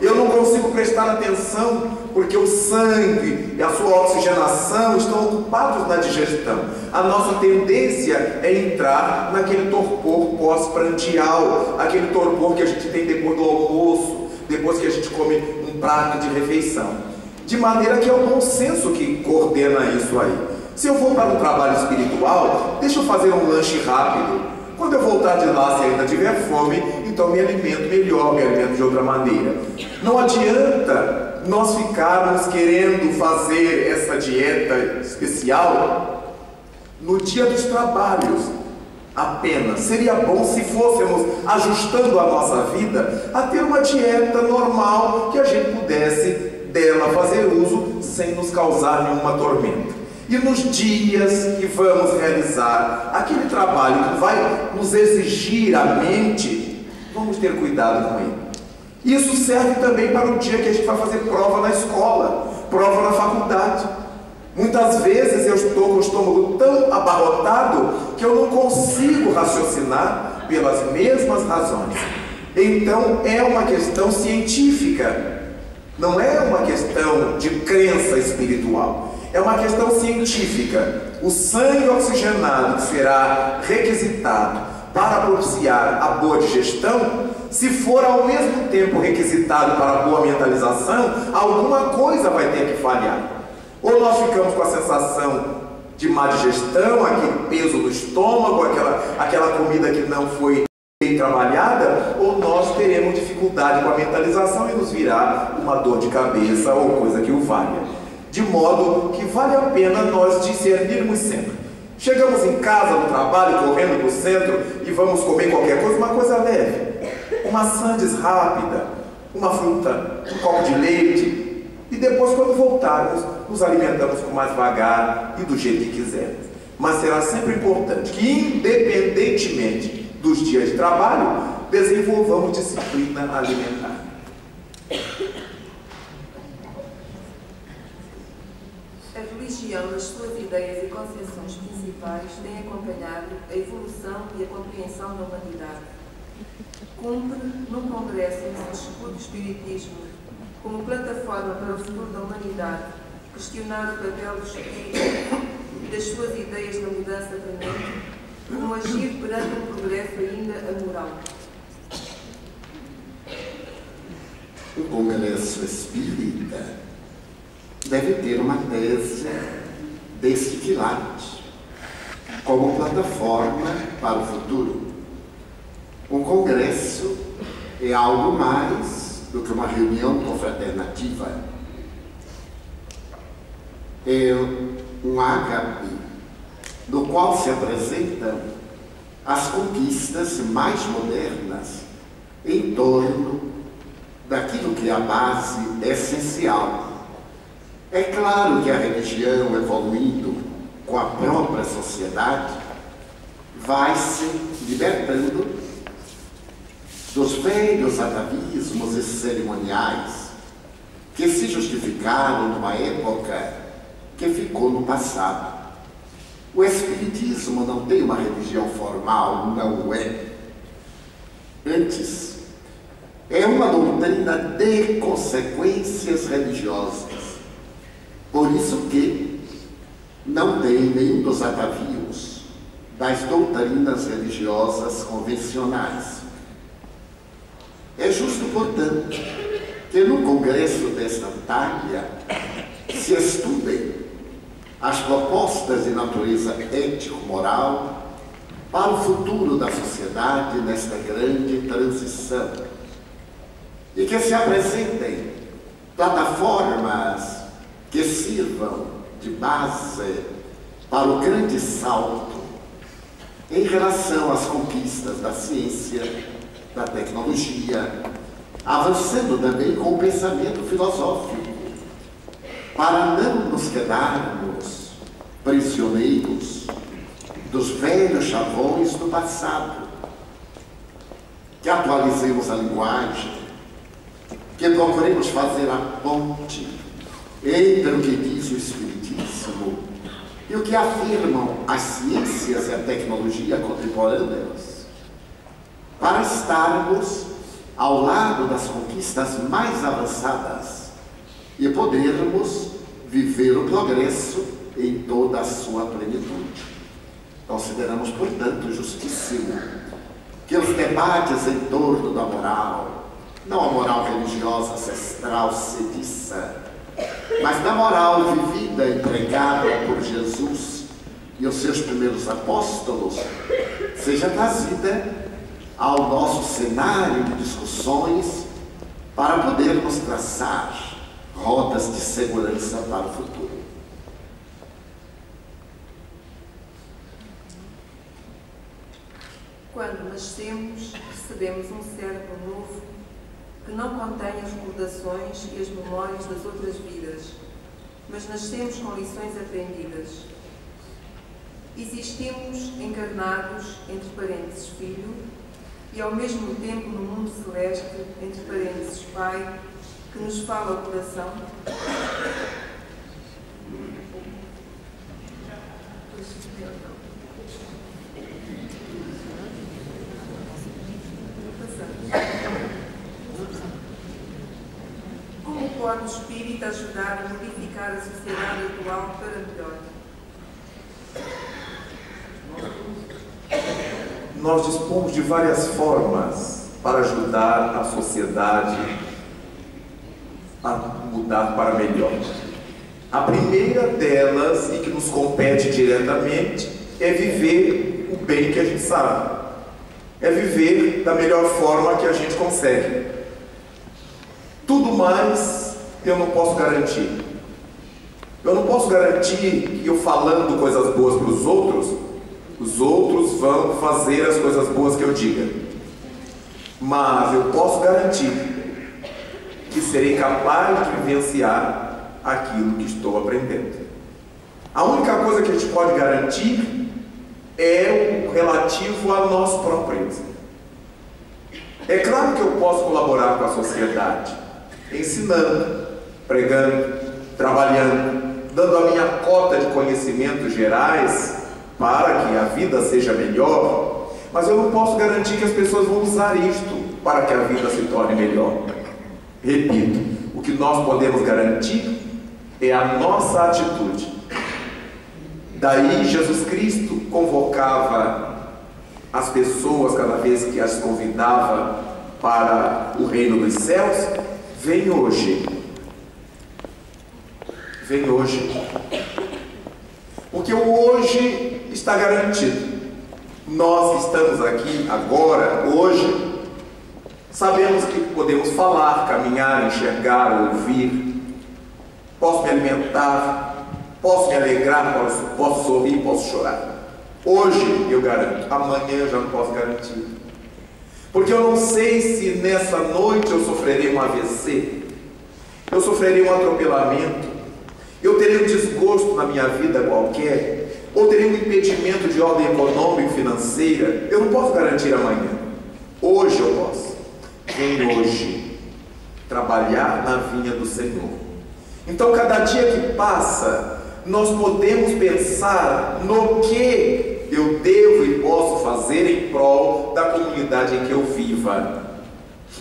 eu não consigo prestar atenção, porque o sangue e a sua oxigenação estão ocupados na digestão. A nossa tendência é entrar naquele torpor pós-prandial, aquele torpor que a gente tem depois do almoço, depois que a gente come um prato de refeição. De maneira que é o bom senso que coordena isso aí. Se eu vou para um trabalho espiritual, deixa eu fazer um lanche rápido. Quando eu voltar de lá, se ainda tiver fome, então me alimento melhor, me alimento de outra maneira. Não adianta nós ficarmos querendo fazer essa dieta especial no dia dos trabalhos apenas. Seria bom se fôssemos ajustando a nossa vida a ter uma dieta normal que a gente pudesse dela fazer uso sem nos causar nenhuma tormenta. E nos dias que vamos realizar aquele trabalho que vai nos exigir a mente, vamos ter cuidado com ele. Isso serve também para o dia que a gente vai fazer prova na escola, prova na faculdade. Muitas vezes eu estou com o estômago tão abarrotado que eu não consigo raciocinar pelas mesmas razões. Então é uma questão científica, não é uma questão de crença espiritual, é uma questão científica. O sangue oxigenado que será requisitado para propiciar a boa digestão, se for ao mesmo tempo requisitado para a boa mentalização, alguma coisa vai ter que falhar. Ou nós ficamos com a sensação de má digestão, aquele peso no estômago, aquela comida que não foi bem trabalhada, ou nós teremos dificuldade com a mentalização e nos virá uma dor de cabeça ou coisa que o valha. De modo que vale a pena nós discernirmos sempre. Chegamos em casa, no trabalho, correndo para o centro e vamos comer qualquer coisa, uma coisa leve. Uma sandes rápida, uma fruta, um copo de leite. E depois, quando voltarmos, nos alimentamos com mais vagar e do jeito que quisermos. Mas será sempre importante que, independentemente dos dias de trabalho, desenvolvamos disciplina alimentar. A religião, nas suas ideias e concepções principais, tem acompanhado a evolução e a compreensão da humanidade. Cumpre, num congresso em que se discute o Espiritismo como plataforma para o futuro da humanidade, questionar o papel do Espírito e das suas ideias na mudança da mente, como agir perante um progresso ainda amoral. O Congresso Espírita deve ter uma tese desse quilate como plataforma para o futuro. Um congresso é algo mais do que uma reunião confraternativa. É um ágape no qual se apresentam as conquistas mais modernas em torno daquilo que é a base essencial. É claro que a religião, evoluindo com a própria sociedade, vai se libertando dos velhos atavismos e cerimoniais que se justificaram numa época que ficou no passado. O Espiritismo não tem uma religião formal, não é. Antes, é uma doutrina de consequências religiosas. Por isso que não tem nenhum dos atavios das doutrinas religiosas convencionais. É justo, portanto, que no congresso desta talha se estudem as propostas de natureza ético-moral para o futuro da sociedade nesta grande transição e que se apresentem plataformas que sirvam de base para o grande salto em relação às conquistas da ciência, da tecnologia, avançando também com o pensamento filosófico, para não nos quedarmos prisioneiros dos velhos chavões do passado, que atualizemos a linguagem, que procuremos fazer a ponte entre o que diz o Espiritismo e o que afirmam as ciências e a tecnologia contemporâneas, para estarmos ao lado das conquistas mais avançadas e podermos viver o progresso em toda a sua plenitude. Consideramos, portanto, justíssimo que os debates em torno da moral, não a moral religiosa ancestral sediça, mas da moral vivida e pregada por Jesus e os seus primeiros apóstolos, seja trazida ao nosso cenário de discussões para podermos traçar rotas de segurança para o futuro. Quando nascemos, recebemos um cérebro novo que não contém as recordações e as memórias das outras vidas, mas nascemos com lições aprendidas. Existimos encarnados entre parênteses filho e ao mesmo tempo no mundo celeste entre parênteses Pai, que nos fala ao coração. Como pode o Espírito ajudar a modificar a sociedade atual para melhor? Nós dispomos de várias formas para ajudar a sociedade a mudar para melhor. A primeira delas, e que nos compete diretamente, é viver o bem que a gente sabe. É viver da melhor forma que a gente consegue. Tudo mais eu não posso garantir. Eu não posso garantir que eu falando coisas boas para os outros vão fazer as coisas boas que eu diga. Mas eu posso garantir que serei capaz de vivenciar aquilo que estou aprendendo. A única coisa que a gente pode garantir é o relativo a nós próprios. É claro que eu posso colaborar com a sociedade, ensinando, pregando, trabalhando, dando a minha cota de conhecimentos gerais para que a vida seja melhor, mas eu não posso garantir que as pessoas vão usar isto para que a vida se torne melhor. Repito, o que nós podemos garantir é a nossa atitude. Daí Jesus Cristo convocava as pessoas cada vez que as convidava para o reino dos céus: vem hoje. Vem hoje. Porque o hoje está garantido. Nós que estamos aqui agora, hoje, sabemos que podemos falar, caminhar, enxergar, ouvir. Posso me alimentar, posso me alegrar, posso sorrir, posso chorar. Hoje eu garanto, amanhã eu já não posso garantir. Porque eu não sei se nessa noite eu sofrerei um AVC, eu sofrerei um atropelamento, eu terei um desgosto na minha vida qualquer, ou terei um impedimento de ordem econômica e financeira. Eu não posso garantir amanhã. Hoje eu posso. Vem hoje trabalhar na vinha do Senhor. Então, cada dia que passa, nós podemos pensar no que eu devo e posso fazer em prol da comunidade em que eu viva.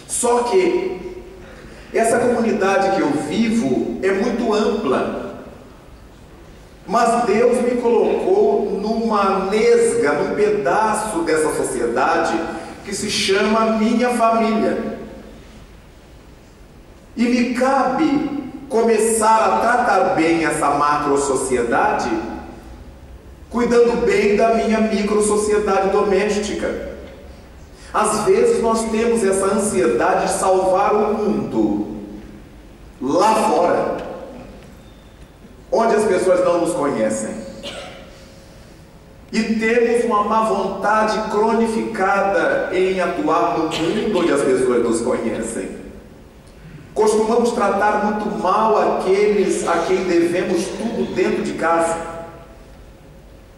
Só que essa comunidade que eu vivo é muito ampla. Mas Deus me colocou numa nesga, num pedaço dessa sociedade que se chama minha família. E me cabe começar a tratar bem essa macro-sociedade, cuidando bem da minha micro-sociedade doméstica. Às vezes nós temos essa ansiedade de salvar o mundo lá fora, onde as pessoas não nos conhecem. E temos uma má vontade cronificada em atuar no mundo onde as pessoas nos conhecem. Costumamos tratar muito mal aqueles a quem devemos tudo dentro de casa.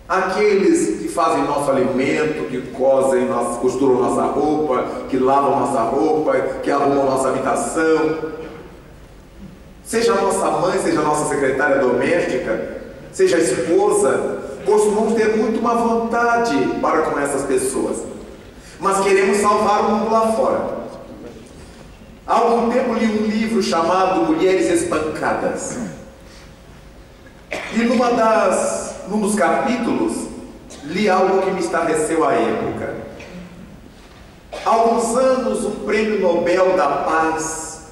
Aqueles que fazem nosso alimento, que cosem, costuram nossa roupa, que lavam nossa roupa, que arrumam nossa habitação. Seja a nossa mãe, seja a nossa secretária doméstica, seja a esposa, costumamos ter muito má vontade para com essas pessoas, mas queremos salvar o mundo lá fora. Há algum tempo li um livro chamado Mulheres Espancadas, e num dos capítulos li algo que me estarreceu à época. Há alguns anos, um prêmio Nobel da Paz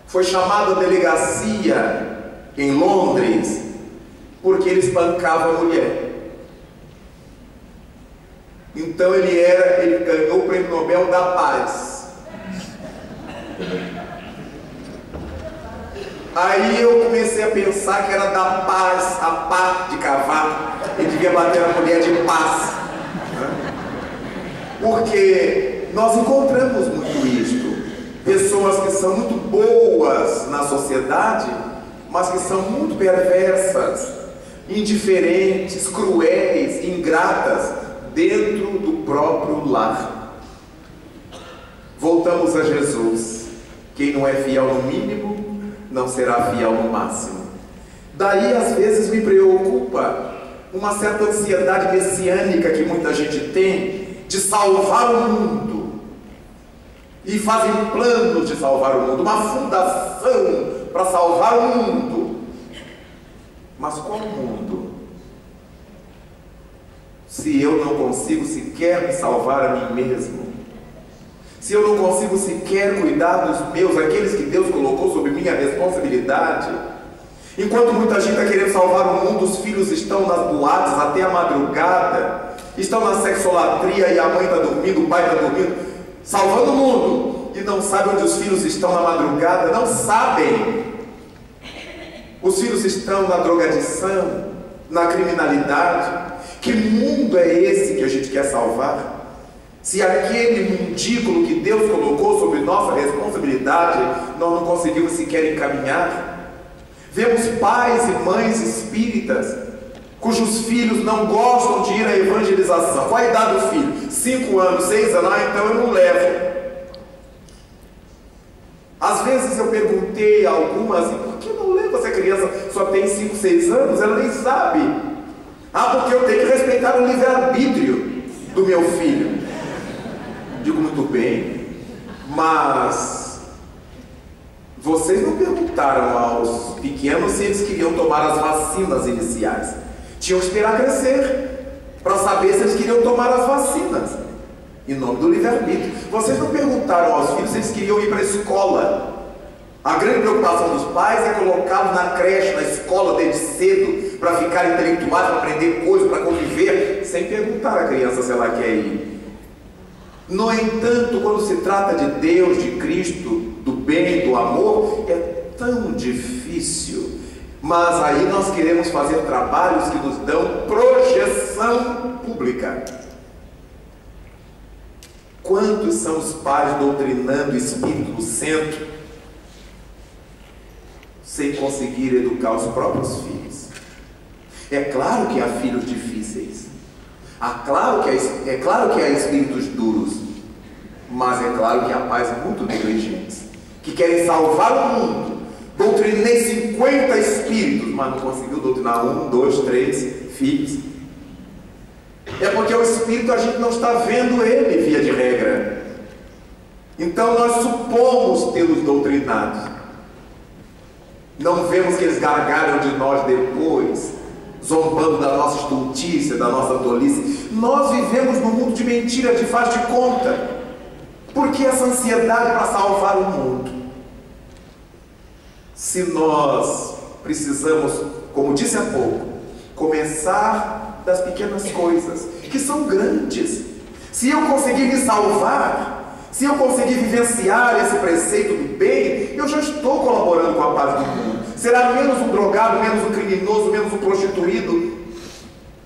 foi chamado à delegacia em Londres porque ele espancava a mulher. Então ele ganhou o prêmio Nobel da Paz. Aí eu comecei a pensar que era da paz, a pá de cavalo, e devia bater a mulher de paz. Porque nós encontramos muito isto. Pessoas que são muito boas na sociedade, mas que são muito perversas, indiferentes, cruéis, ingratas dentro do próprio lar. Voltamos a Jesus. Quem não é fiel no mínimo, não será fiel no máximo. Daí, às vezes, me preocupa uma certa ansiedade messiânica que muita gente tem de salvar o mundo. E fazem planos de salvar o mundo, uma fundação para salvar o mundo. Mas qual mundo? Se eu não consigo sequer me salvar a mim mesmo, se eu não consigo sequer cuidar dos meus, aqueles que Deus colocou sob minha responsabilidade, enquanto muita gente está querendo salvar o mundo, os filhos estão nas boates até a madrugada, estão na sexolatria e a mãe está dormindo, o pai está dormindo, salvando o mundo, e não sabem onde os filhos estão na madrugada, não sabem. Os filhos estão na drogadição, na criminalidade. Que mundo é esse que a gente quer salvar? Se aquele mundículo que Deus colocou sob nossa responsabilidade, nós não conseguimos sequer encaminhar. Vemos pais e mães espíritas, cujos filhos não gostam de ir à evangelização. Qual a idade do filho? 5 anos, 6 anos, então eu não levo. Às vezes eu perguntei a algumas, por que não leva? Essa criança só tem 5, 6 anos, ela nem sabe. Porque eu tenho que respeitar o livre-arbítrio do meu filho. Digo, muito bem, mas vocês não perguntaram aos pequenos se eles queriam tomar as vacinas iniciais. Tinham que esperar crescer para saber se eles queriam tomar as vacinas, em nome do livre-arbítrio. Vocês não perguntaram aos filhos se eles queriam ir para a escola. A grande preocupação dos pais é colocá-los na creche, na escola desde cedo, para ficar intelectuais, para aprender coisas, para conviver, sem perguntar à criança se ela quer ir. No entanto, quando se trata de Deus, de Cristo, do bem, do amor, é tão difícil. Mas aí nós queremos fazer trabalhos que nos dão projeção pública. Quantos são os pais doutrinando o espírito do centro, sem conseguir educar os próprios filhos? É claro que há filhos difíceis, é claro que há espíritos duros, mas é claro que há pais muito negligentes, que querem salvar o mundo. Doutrinei 50 espíritos, mas não conseguiu doutrinar 1, 2, 3 filhos. É porque o espírito a gente não está vendo ele, via de regra. Então nós supomos tê-los doutrinados. Não vemos que eles gargalham de nós depois, zombando da nossa estultícia, da nossa tolice. Nós vivemos num mundo de mentira, de faz de conta. Por que essa ansiedade para salvar o mundo? Se nós precisamos, como disse há pouco, começar das pequenas coisas, que são grandes. Se eu conseguir me salvar, se eu conseguir vivenciar esse preceito do bem, eu já estou colaborando com a paz do mundo. Será menos um drogado, menos um criminoso, menos um prostituído,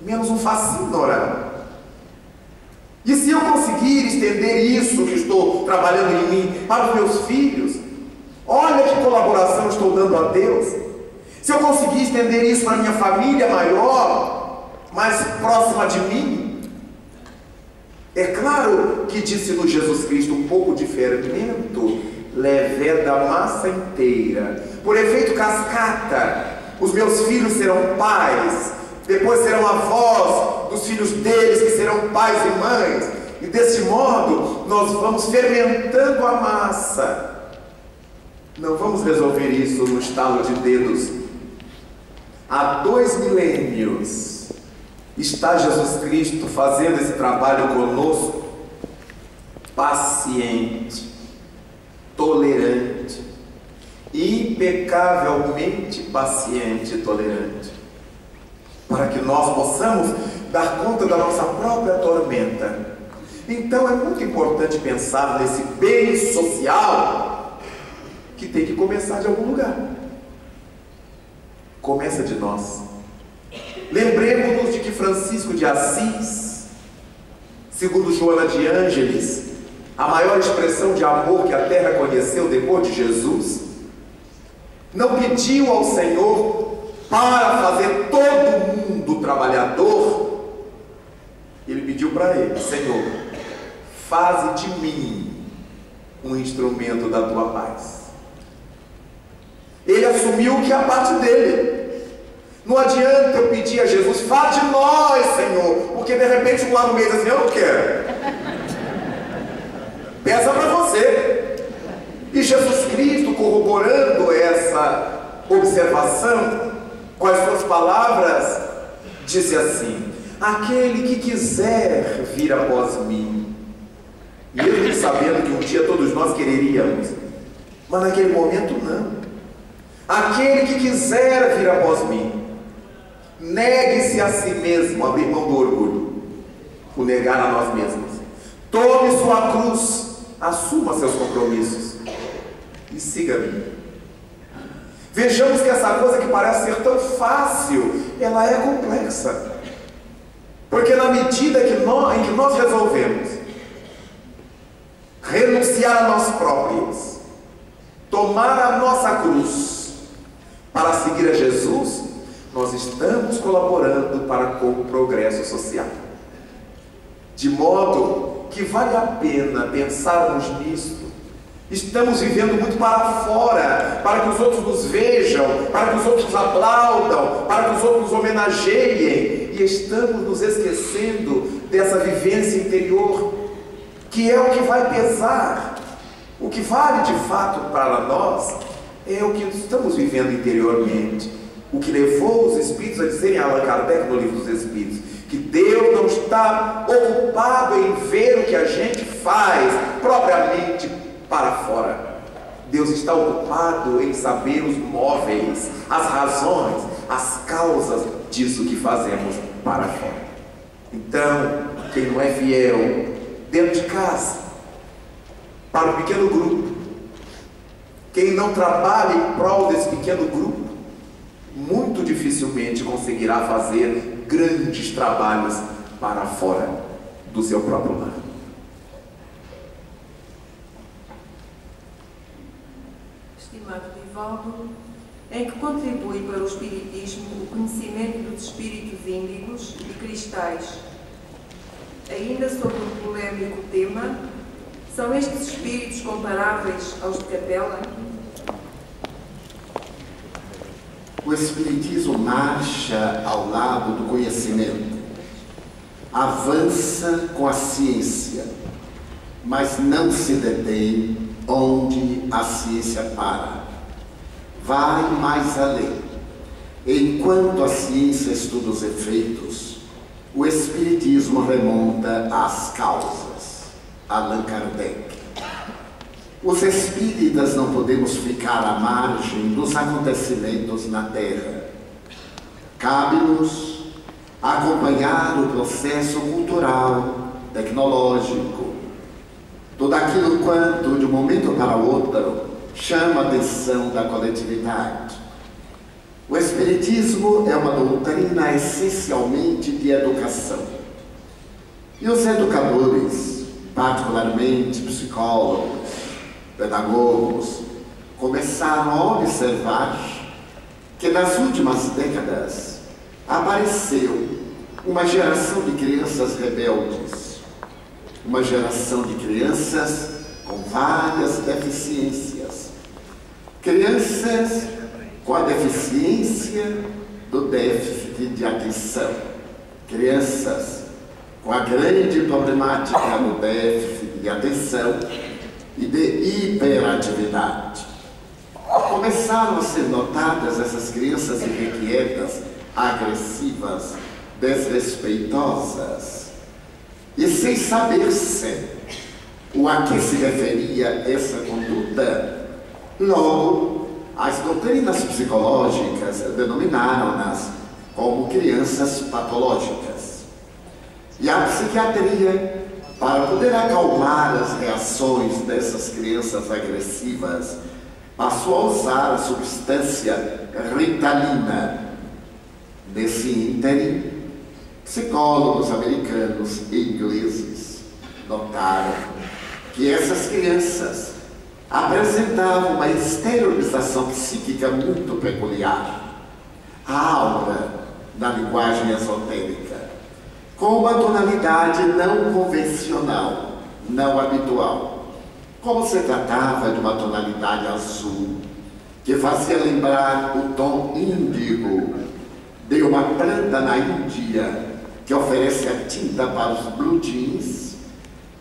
menos um facínora. E se eu conseguir estender isso que estou trabalhando em mim para os meus filhos, olha que colaboração estou dando a Deus. Se eu conseguir estender isso para a minha família maior, mais próxima de mim, é claro que disse-nos Jesus Cristo, um pouco de fermento leveda a massa inteira. Por efeito cascata, os meus filhos serão pais, depois serão avós dos filhos deles, que serão pais e mães, e desse modo nós vamos fermentando a massa. Não vamos resolver isso no estalo de dedos. Há 2 milênios está Jesus Cristo fazendo esse trabalho conosco, paciente, tolerante, impecavelmente paciente e tolerante, para que nós possamos dar conta da nossa própria tormenta. Então é muito importante pensar nesse bem social que tem que começar de algum lugar. Começa de nós. Lembremos-nos de que Francisco de Assis, segundo Joana de Ângeles, a maior expressão de amor que a terra conheceu depois de Jesus, não pediu ao Senhor para fazer todo mundo trabalhador. Ele pediu para ele: Senhor, faze de mim um instrumento da tua paz. Ele assumiu que é a parte dele. Não adianta eu pedir a Jesus, fala de nós, Senhor, porque de repente um lá no meio diz assim, eu não quero. Peça para você. E Jesus Cristo, corroborando essa observação com as suas palavras, disse assim: aquele que quiser vir após mim, mesmo sabendo que um dia todos nós quereríamos, mas naquele momento não. Aquele que quiser vir após mim, negue-se a si mesmo, abrir mão do orgulho, o negar a nós mesmos, tome sua cruz, assuma seus compromissos e siga-me. Vejamos que essa coisa que parece ser tão fácil, ela é complexa, porque na medida em que nós resolvemos renunciar a nós próprios, tomar a nossa cruz para seguir a Jesus, nós estamos colaborando para com o progresso social. De modo que vale a pena pensarmos nisso. Estamos vivendo muito para fora, para que os outros nos vejam, para que os outros nos aplaudam, para que os outros nos homenageiem, e estamos nos esquecendo dessa vivência interior, que é o que vai pesar. O que vale de fato para nós é o que estamos vivendo interiormente. O que levou os Espíritos a dizerem a Allan Kardec no Livro dos Espíritos, que Deus não está ocupado em ver o que a gente faz propriamente para fora. Deus está ocupado em saber os móveis, as razões, as causas disso que fazemos para fora. Então, quem não é fiel dentro de casa, para o pequeno grupo, quem não trabalha em prol desse pequeno grupo, muito dificilmente conseguirá fazer grandes trabalhos para fora do seu próprio lar. Estimado Divaldo, em que contribui para o Espiritismo o conhecimento dos espíritos índigos e cristais? Ainda sobre o polémico tema, são estes espíritos comparáveis aos de Capela? O Espiritismo marcha ao lado do conhecimento, avança com a ciência, mas não se detém onde a ciência para. Vai mais além. Enquanto a ciência estuda os efeitos, o Espiritismo remonta às causas. Allan Kardec. Os espíritas não podemos ficar à margem dos acontecimentos na Terra. Cabe-nos acompanhar o processo cultural, tecnológico, tudo aquilo quanto, de um momento para outro, chama a atenção da coletividade. O Espiritismo é uma doutrina essencialmente de educação. E os educadores, particularmente psicólogos, pedagogos, começaram a observar que nas últimas décadas apareceu uma geração de crianças rebeldes, uma geração de crianças com várias deficiências, crianças com a deficiência do déficit de atenção, crianças com a grande problemática do déficit de atenção e de hiperatividade. Começaram a ser notadas essas crianças irrequietas, agressivas, desrespeitosas, e sem saber-se a que se referia essa conduta. Logo, as doutrinas psicológicas denominaram-nas como crianças patológicas. E a psiquiatria, para poder acalmar as reações dessas crianças agressivas, passou a usar a substância Ritalina. Nesse ínterim, psicólogos americanos e ingleses notaram que essas crianças apresentavam uma exteriorização psíquica muito peculiar, a aura, na linguagem esotérica, com uma tonalidade não convencional, não habitual, Como se tratava de uma tonalidade azul, que fazia lembrar o tom índigo de uma planta na Índia que oferece a tinta para os blue jeans,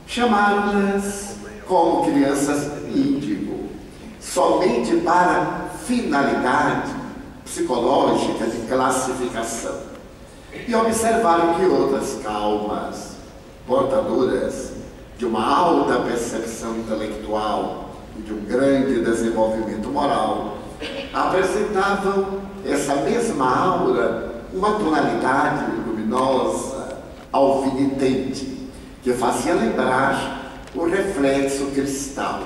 chamaram-nas como crianças índigo, somente para finalidade psicológica de classificação. E observaram que outras calmas, portadoras de uma alta percepção intelectual e de um grande desenvolvimento moral, apresentavam essa mesma aura, uma tonalidade luminosa, alvinitente, que fazia lembrar o reflexo cristal.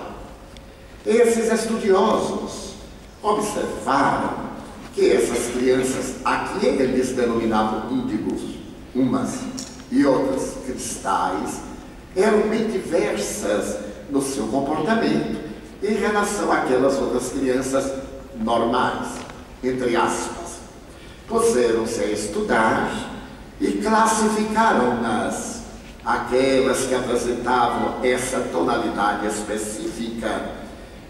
Esses estudiosos observaram que essas crianças, aqui eles denominavam índigos, umas e outras cristais, eram bem diversas no seu comportamento em relação àquelas outras crianças normais, entre aspas. Puseram-se a estudar e classificaram-nas, aquelas que apresentavam essa tonalidade específica,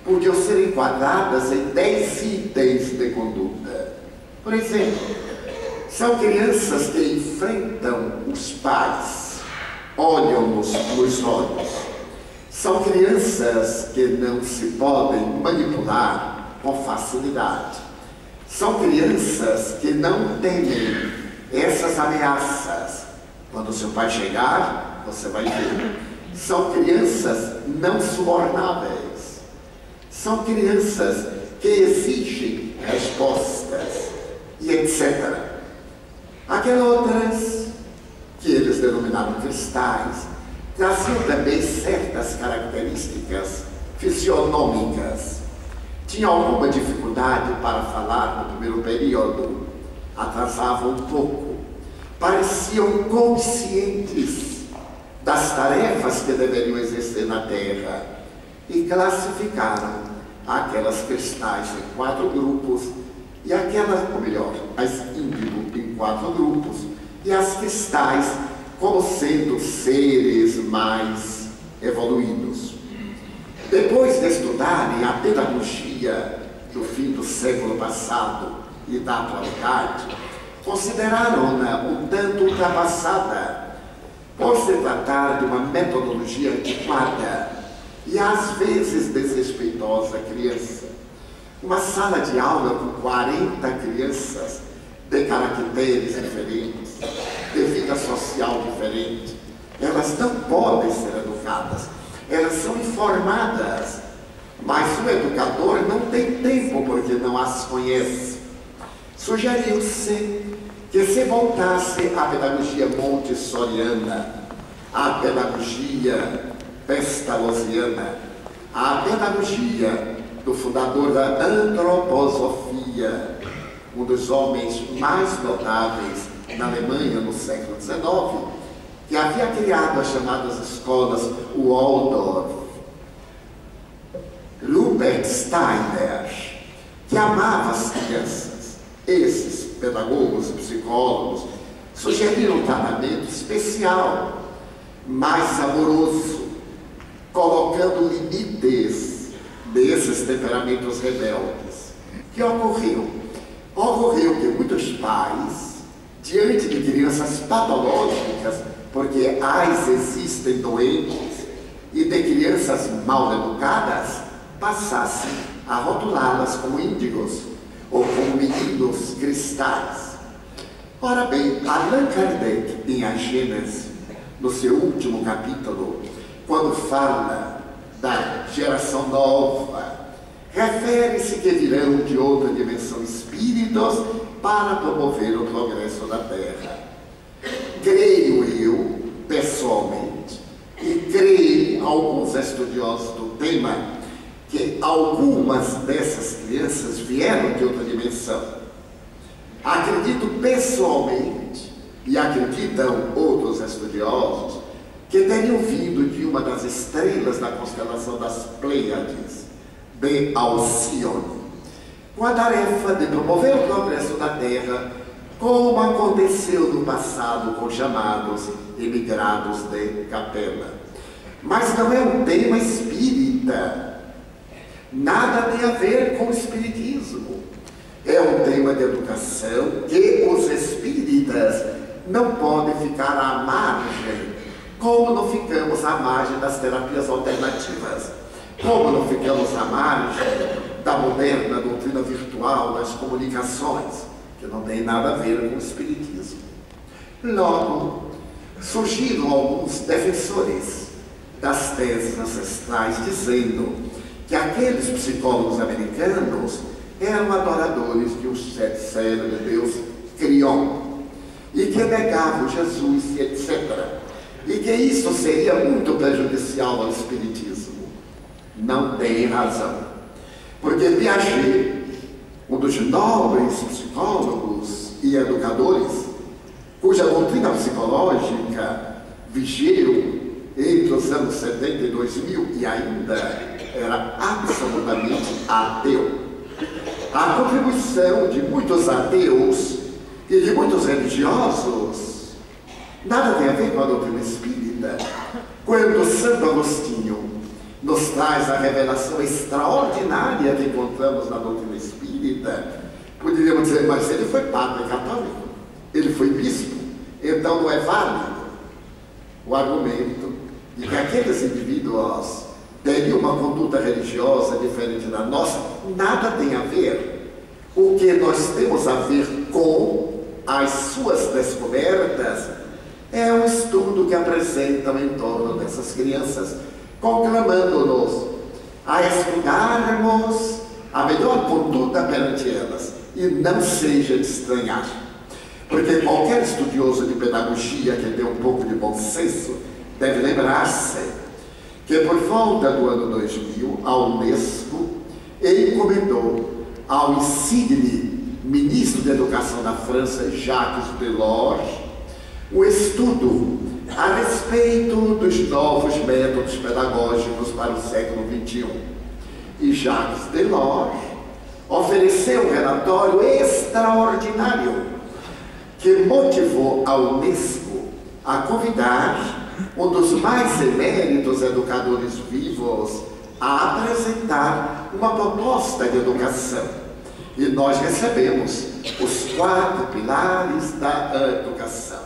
podiam ser enquadradas em 10 itens de conduta. Por exemplo, são crianças que enfrentam os pais, olham-nos nos olhos. São crianças que não se podem manipular com facilidade. São crianças que não temem essas ameaças. Quando seu pai chegar, você vai ver. São crianças não subornáveis. São crianças que exigem respostas e etc. Aquelas outras, que eles denominaram cristais, traziam também certas características fisionômicas. Tinham alguma dificuldade para falar no primeiro período, atrasavam um pouco, pareciam conscientes das tarefas que deveriam exercer na Terra e classificaram aquelas cristais em 4 grupos e aquelas, ou melhor, as índigo em 4 grupos e as cristais como sendo seres mais evoluídos. Depois de estudarem a pedagogia do fim do século passado e da atualidade, consideraram-na um tanto ultrapassada, por se tratar de uma metodologia antiquada e às vezes desrespeitosa à criança. Uma sala de aula com 40 crianças de caracteres diferentes, de vida social diferente, elas não podem ser educadas, elas são informadas, mas o educador não tem tempo porque não as conhece. Sugeriu-se que se voltasse à pedagogia montessoriana, à pedagogia pestalozziana, à pedagogia do fundador da antroposofia, um dos homens mais notáveis na Alemanha no século XIX, que havia criado as chamadas escolas Waldorf. Rupert Steiner, que amava as crianças. Esses pedagogos e psicólogos sugeriram um tratamento especial, mais amoroso, colocando limites desses temperamentos rebeldes. O que ocorreu? Ocorreu que muitos pais, diante de crianças patológicas, porque as existem doentes, e de crianças mal educadas, passassem a rotulá-las como índigos ou como meninos cristais. Ora bem, Allan Kardec, em A Gênese, no seu último capítulo, quando fala da geração nova, refere-se que virão de outra dimensão espíritos para promover o progresso da Terra. Creio eu, pessoalmente, e creio alguns estudiosos do tema, que algumas dessas crianças vieram de outra dimensão. Acredito pessoalmente, e acreditam outros estudiosos, que teriam vindo de uma das estrelas da constelação das Pleiades, de Alcione, com a tarefa de promover o progresso da Terra, como aconteceu no passado com chamados emigrados de Capela. Mas não é um tema espírita, espírita. Nada tem a ver com o espiritismo. É um tema de educação que os espíritas não podem ficar à margem, como não ficamos à margem das terapias alternativas, como não ficamos à margem da moderna doutrina virtual, das comunicações, que não tem nada a ver com o espiritismo. Logo, surgiram alguns defensores das teses ancestrais dizendo que aqueles psicólogos americanos eram adoradores de um cérebro de Deus Crion e que negavam Jesus e etc. E que isso seria muito prejudicial ao espiritismo. Não tem razão. Porque Piaget, um dos nobres psicólogos e educadores, cuja doutrina psicológica vigeu entre os anos 70 e 2000 e ainda era absolutamente ateu. A contribuição de muitos ateus e de muitos religiosos nada tem a ver com a doutrina espírita. Quando Santo Agostinho nos traz a revelação extraordinária que encontramos na doutrina espírita, poderíamos dizer, mas ele foi padre católico, ele foi bispo, então não é válido o argumento de que aqueles indivíduos teriam uma conduta religiosa diferente da nossa. Nada tem a ver. O que nós temos a ver com as suas descobertas é um estudo que apresentam em torno dessas crianças, conclamando-nos a estudarmos a melhor conduta perante elas e não seja de estranhar. Porque qualquer estudioso de pedagogia que tenha um pouco de bom senso deve lembrar-se que por volta do ano 2000 a Unesco encomendou ao insigne ministro de Educação da França, Jacques Delors, um estudo a respeito dos novos métodos pedagógicos para o século XXI. E Jacques Delors ofereceu um relatório extraordinário que motivou a Unesco a convidar um dos mais eméritos educadores vivos a apresentar uma proposta de educação. E nós recebemos os 4 pilares da educação.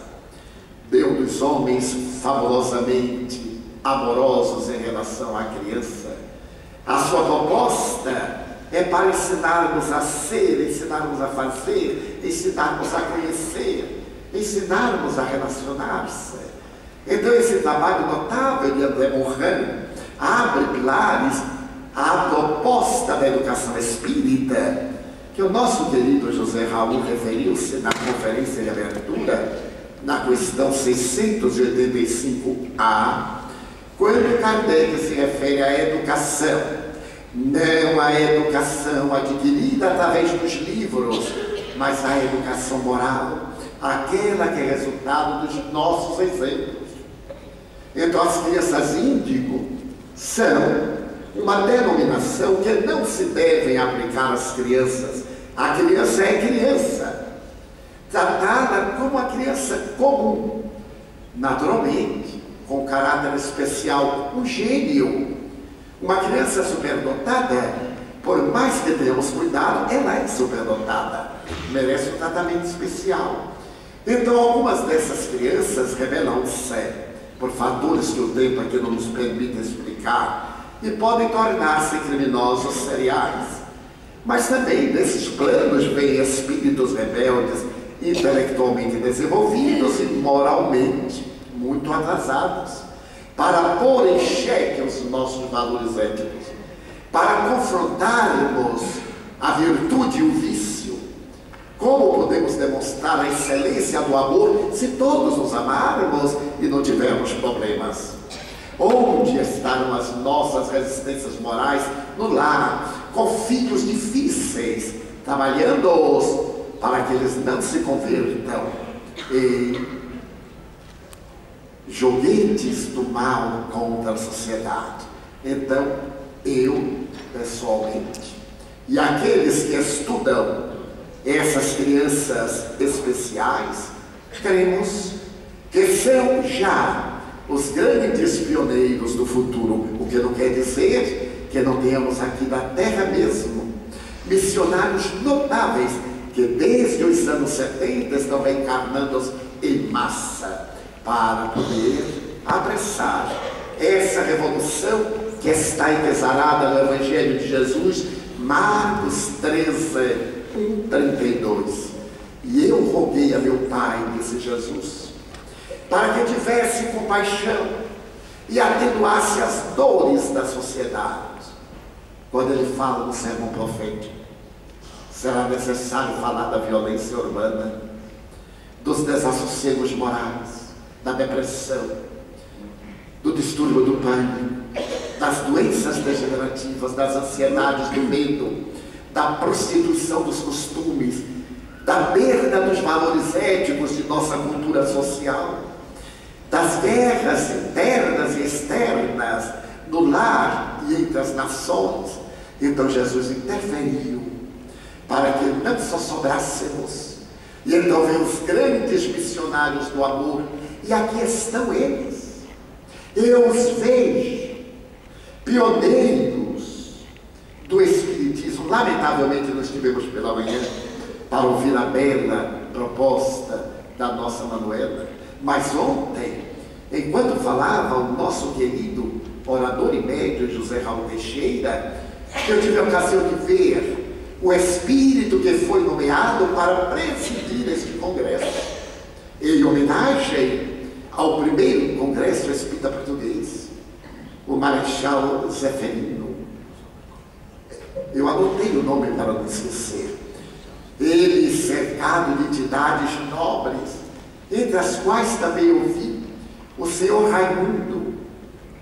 Deus dos homens fabulosamente amorosos em relação à criança. A sua proposta é para ensinarmos a ser, ensinarmos a fazer, ensinarmos a conhecer, ensinarmos a relacionar-se. Então esse trabalho notável de André Morin abre pilares à proposta da educação espírita, que o nosso querido José Raul referiu-se na conferência de abertura, na questão 685A, quando Kardec se refere à educação, não a educação adquirida através dos livros, mas a educação moral, aquela que é resultado dos nossos exemplos. Então as crianças índigo são uma denominação que não se devem aplicar às crianças. A criança é criança, tratada como uma criança comum, naturalmente, com caráter especial, um gênio. Uma criança superdotada, por mais que tenhamos cuidado, ela é superdotada, merece um tratamento especial. Então algumas dessas crianças revelam-se, por fatores que o tempo aqui não nos permite explicar, e podem tornar-se criminosos seriais. Mas também nesses planos vêm espíritos rebeldes, intelectualmente desenvolvidos e moralmente muito atrasados, para pôr em xeque os nossos valores éticos, para confrontarmos a virtude e o vício. Como podemos demonstrar a excelência do amor se todos nos amarmos e não tivermos problemas? Onde estarão as nossas resistências morais no lar, com filhos difíceis, trabalhando-os para que eles não se convertam em joguetes do mal contra a sociedade? Então, eu, pessoalmente, e aqueles que estudam essas crianças especiais, cremos que são já os grandes pioneiros do futuro, o que não quer dizer que não tenhamos aqui na terra mesmo missionários notáveis que desde os anos 70 estão reencarnando em massa para poder apressar essa revolução que está entesourada no Evangelho de Jesus, Marcos 13, 32. E eu roguei a meu Pai, disse Jesus, para que tivesse compaixão e atenuasse as dores da sociedade. Quando ele fala no sermão profético, será necessário falar da violência urbana, dos desassossegos morais, da depressão, do distúrbio do pânico, das doenças degenerativas, das ansiedades, do medo, da prostituição dos costumes, da perda dos valores éticos de nossa cultura social, das guerras internas e externas no lar e entre as nações. Então Jesus interferiu para que não só sobrássemos. E então vem os grandes missionários do amor, e aqui estão eles. Eu os vejo, pioneiros do Espiritismo. Lamentavelmente não estivemos pela manhã para ouvir a bela proposta da nossa Manuela, mas ontem, enquanto falava o nosso querido orador e médium José Raul Teixeira, eu tive a ocasião de ver o espírito que foi nomeado para presidir este congresso, em homenagem ao primeiro congresso espírita português, o Marechal Zeferino. Eu anotei o nome para não esquecer. Ele, cercado de entidades nobres, entre as quais também ouvi o senhor Raimundo,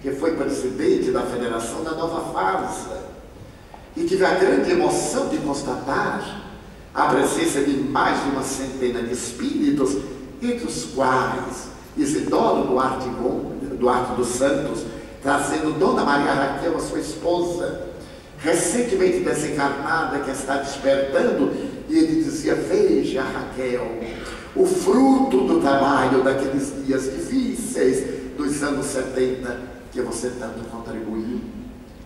que foi presidente da Federação da Nova Farsa, e tive a grande emoção de constatar a presença de mais de uma centena de espíritos, entre os quais Isidoro Duarte dos Santos, trazendo Dona Maria Raquel, a sua esposa, recentemente desencarnada, que está despertando, e ele dizia: veja, Raquel, o fruto do trabalho daqueles dias difíceis dos anos 70, que você tanto contribuiu.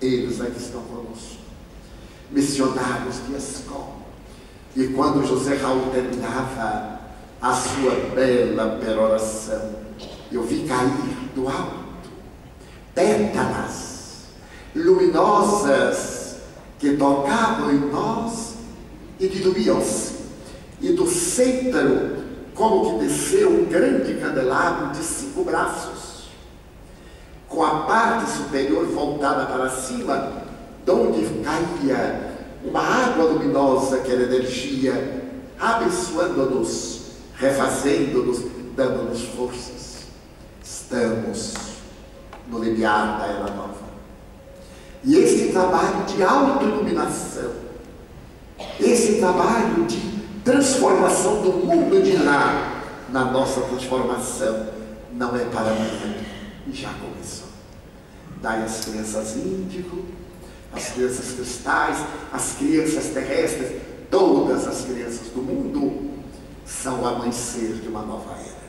Eles aqui estão conosco, missionários de escola. E quando José Raul terminava a sua bela peroração, eu vi cair do alto pétalas luminosas que tocavam em nós e diluíam-se. E do centro, como que desceu um grande candelabro de 5 braços, com a parte superior voltada para cima, de onde caía uma água luminosa, que era energia, abençoando-nos, refazendo-nos, dando-nos forças. Estamos no limiar da Era Nova. E esse trabalho de autoiluminação, esse trabalho de transformação do mundo de lá, na nossa transformação, não é para amanhã, e já começou. Dai às crianças índigo, as crianças cristais, as crianças terrestres, todas as crianças do mundo são o amanhecer de uma nova era.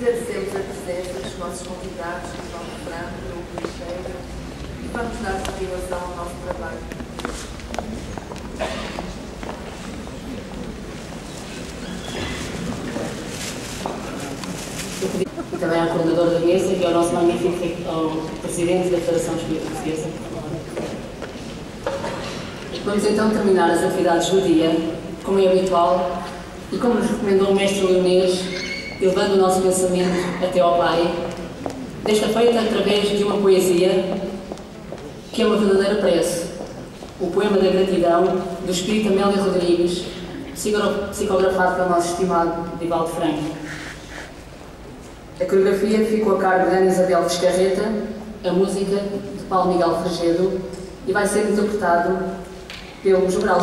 Agradecemos a presença dos nossos convidados, do João Franco, do Teixeira, e vamos dar continuação ao nosso trabalho. E também ao coordenador da mesa e ao nosso magnífico ao presidente da Federação Espírita Portuguesa. Vamos então terminar as atividades do dia, como é habitual, e como nos recomendou o mestre Leonês, elevando o nosso pensamento até ao Pai, desta feita através de uma poesia que é uma verdadeira prece, o poema da gratidão do espírito Amélia Rodrigues, psicografado pelo nosso estimado Divaldo Franco. A coreografia ficou a cargo de Ana Isabel Descarreta, a música de Paulo Miguel Fregedo, e vai ser interpretado pelo Jogral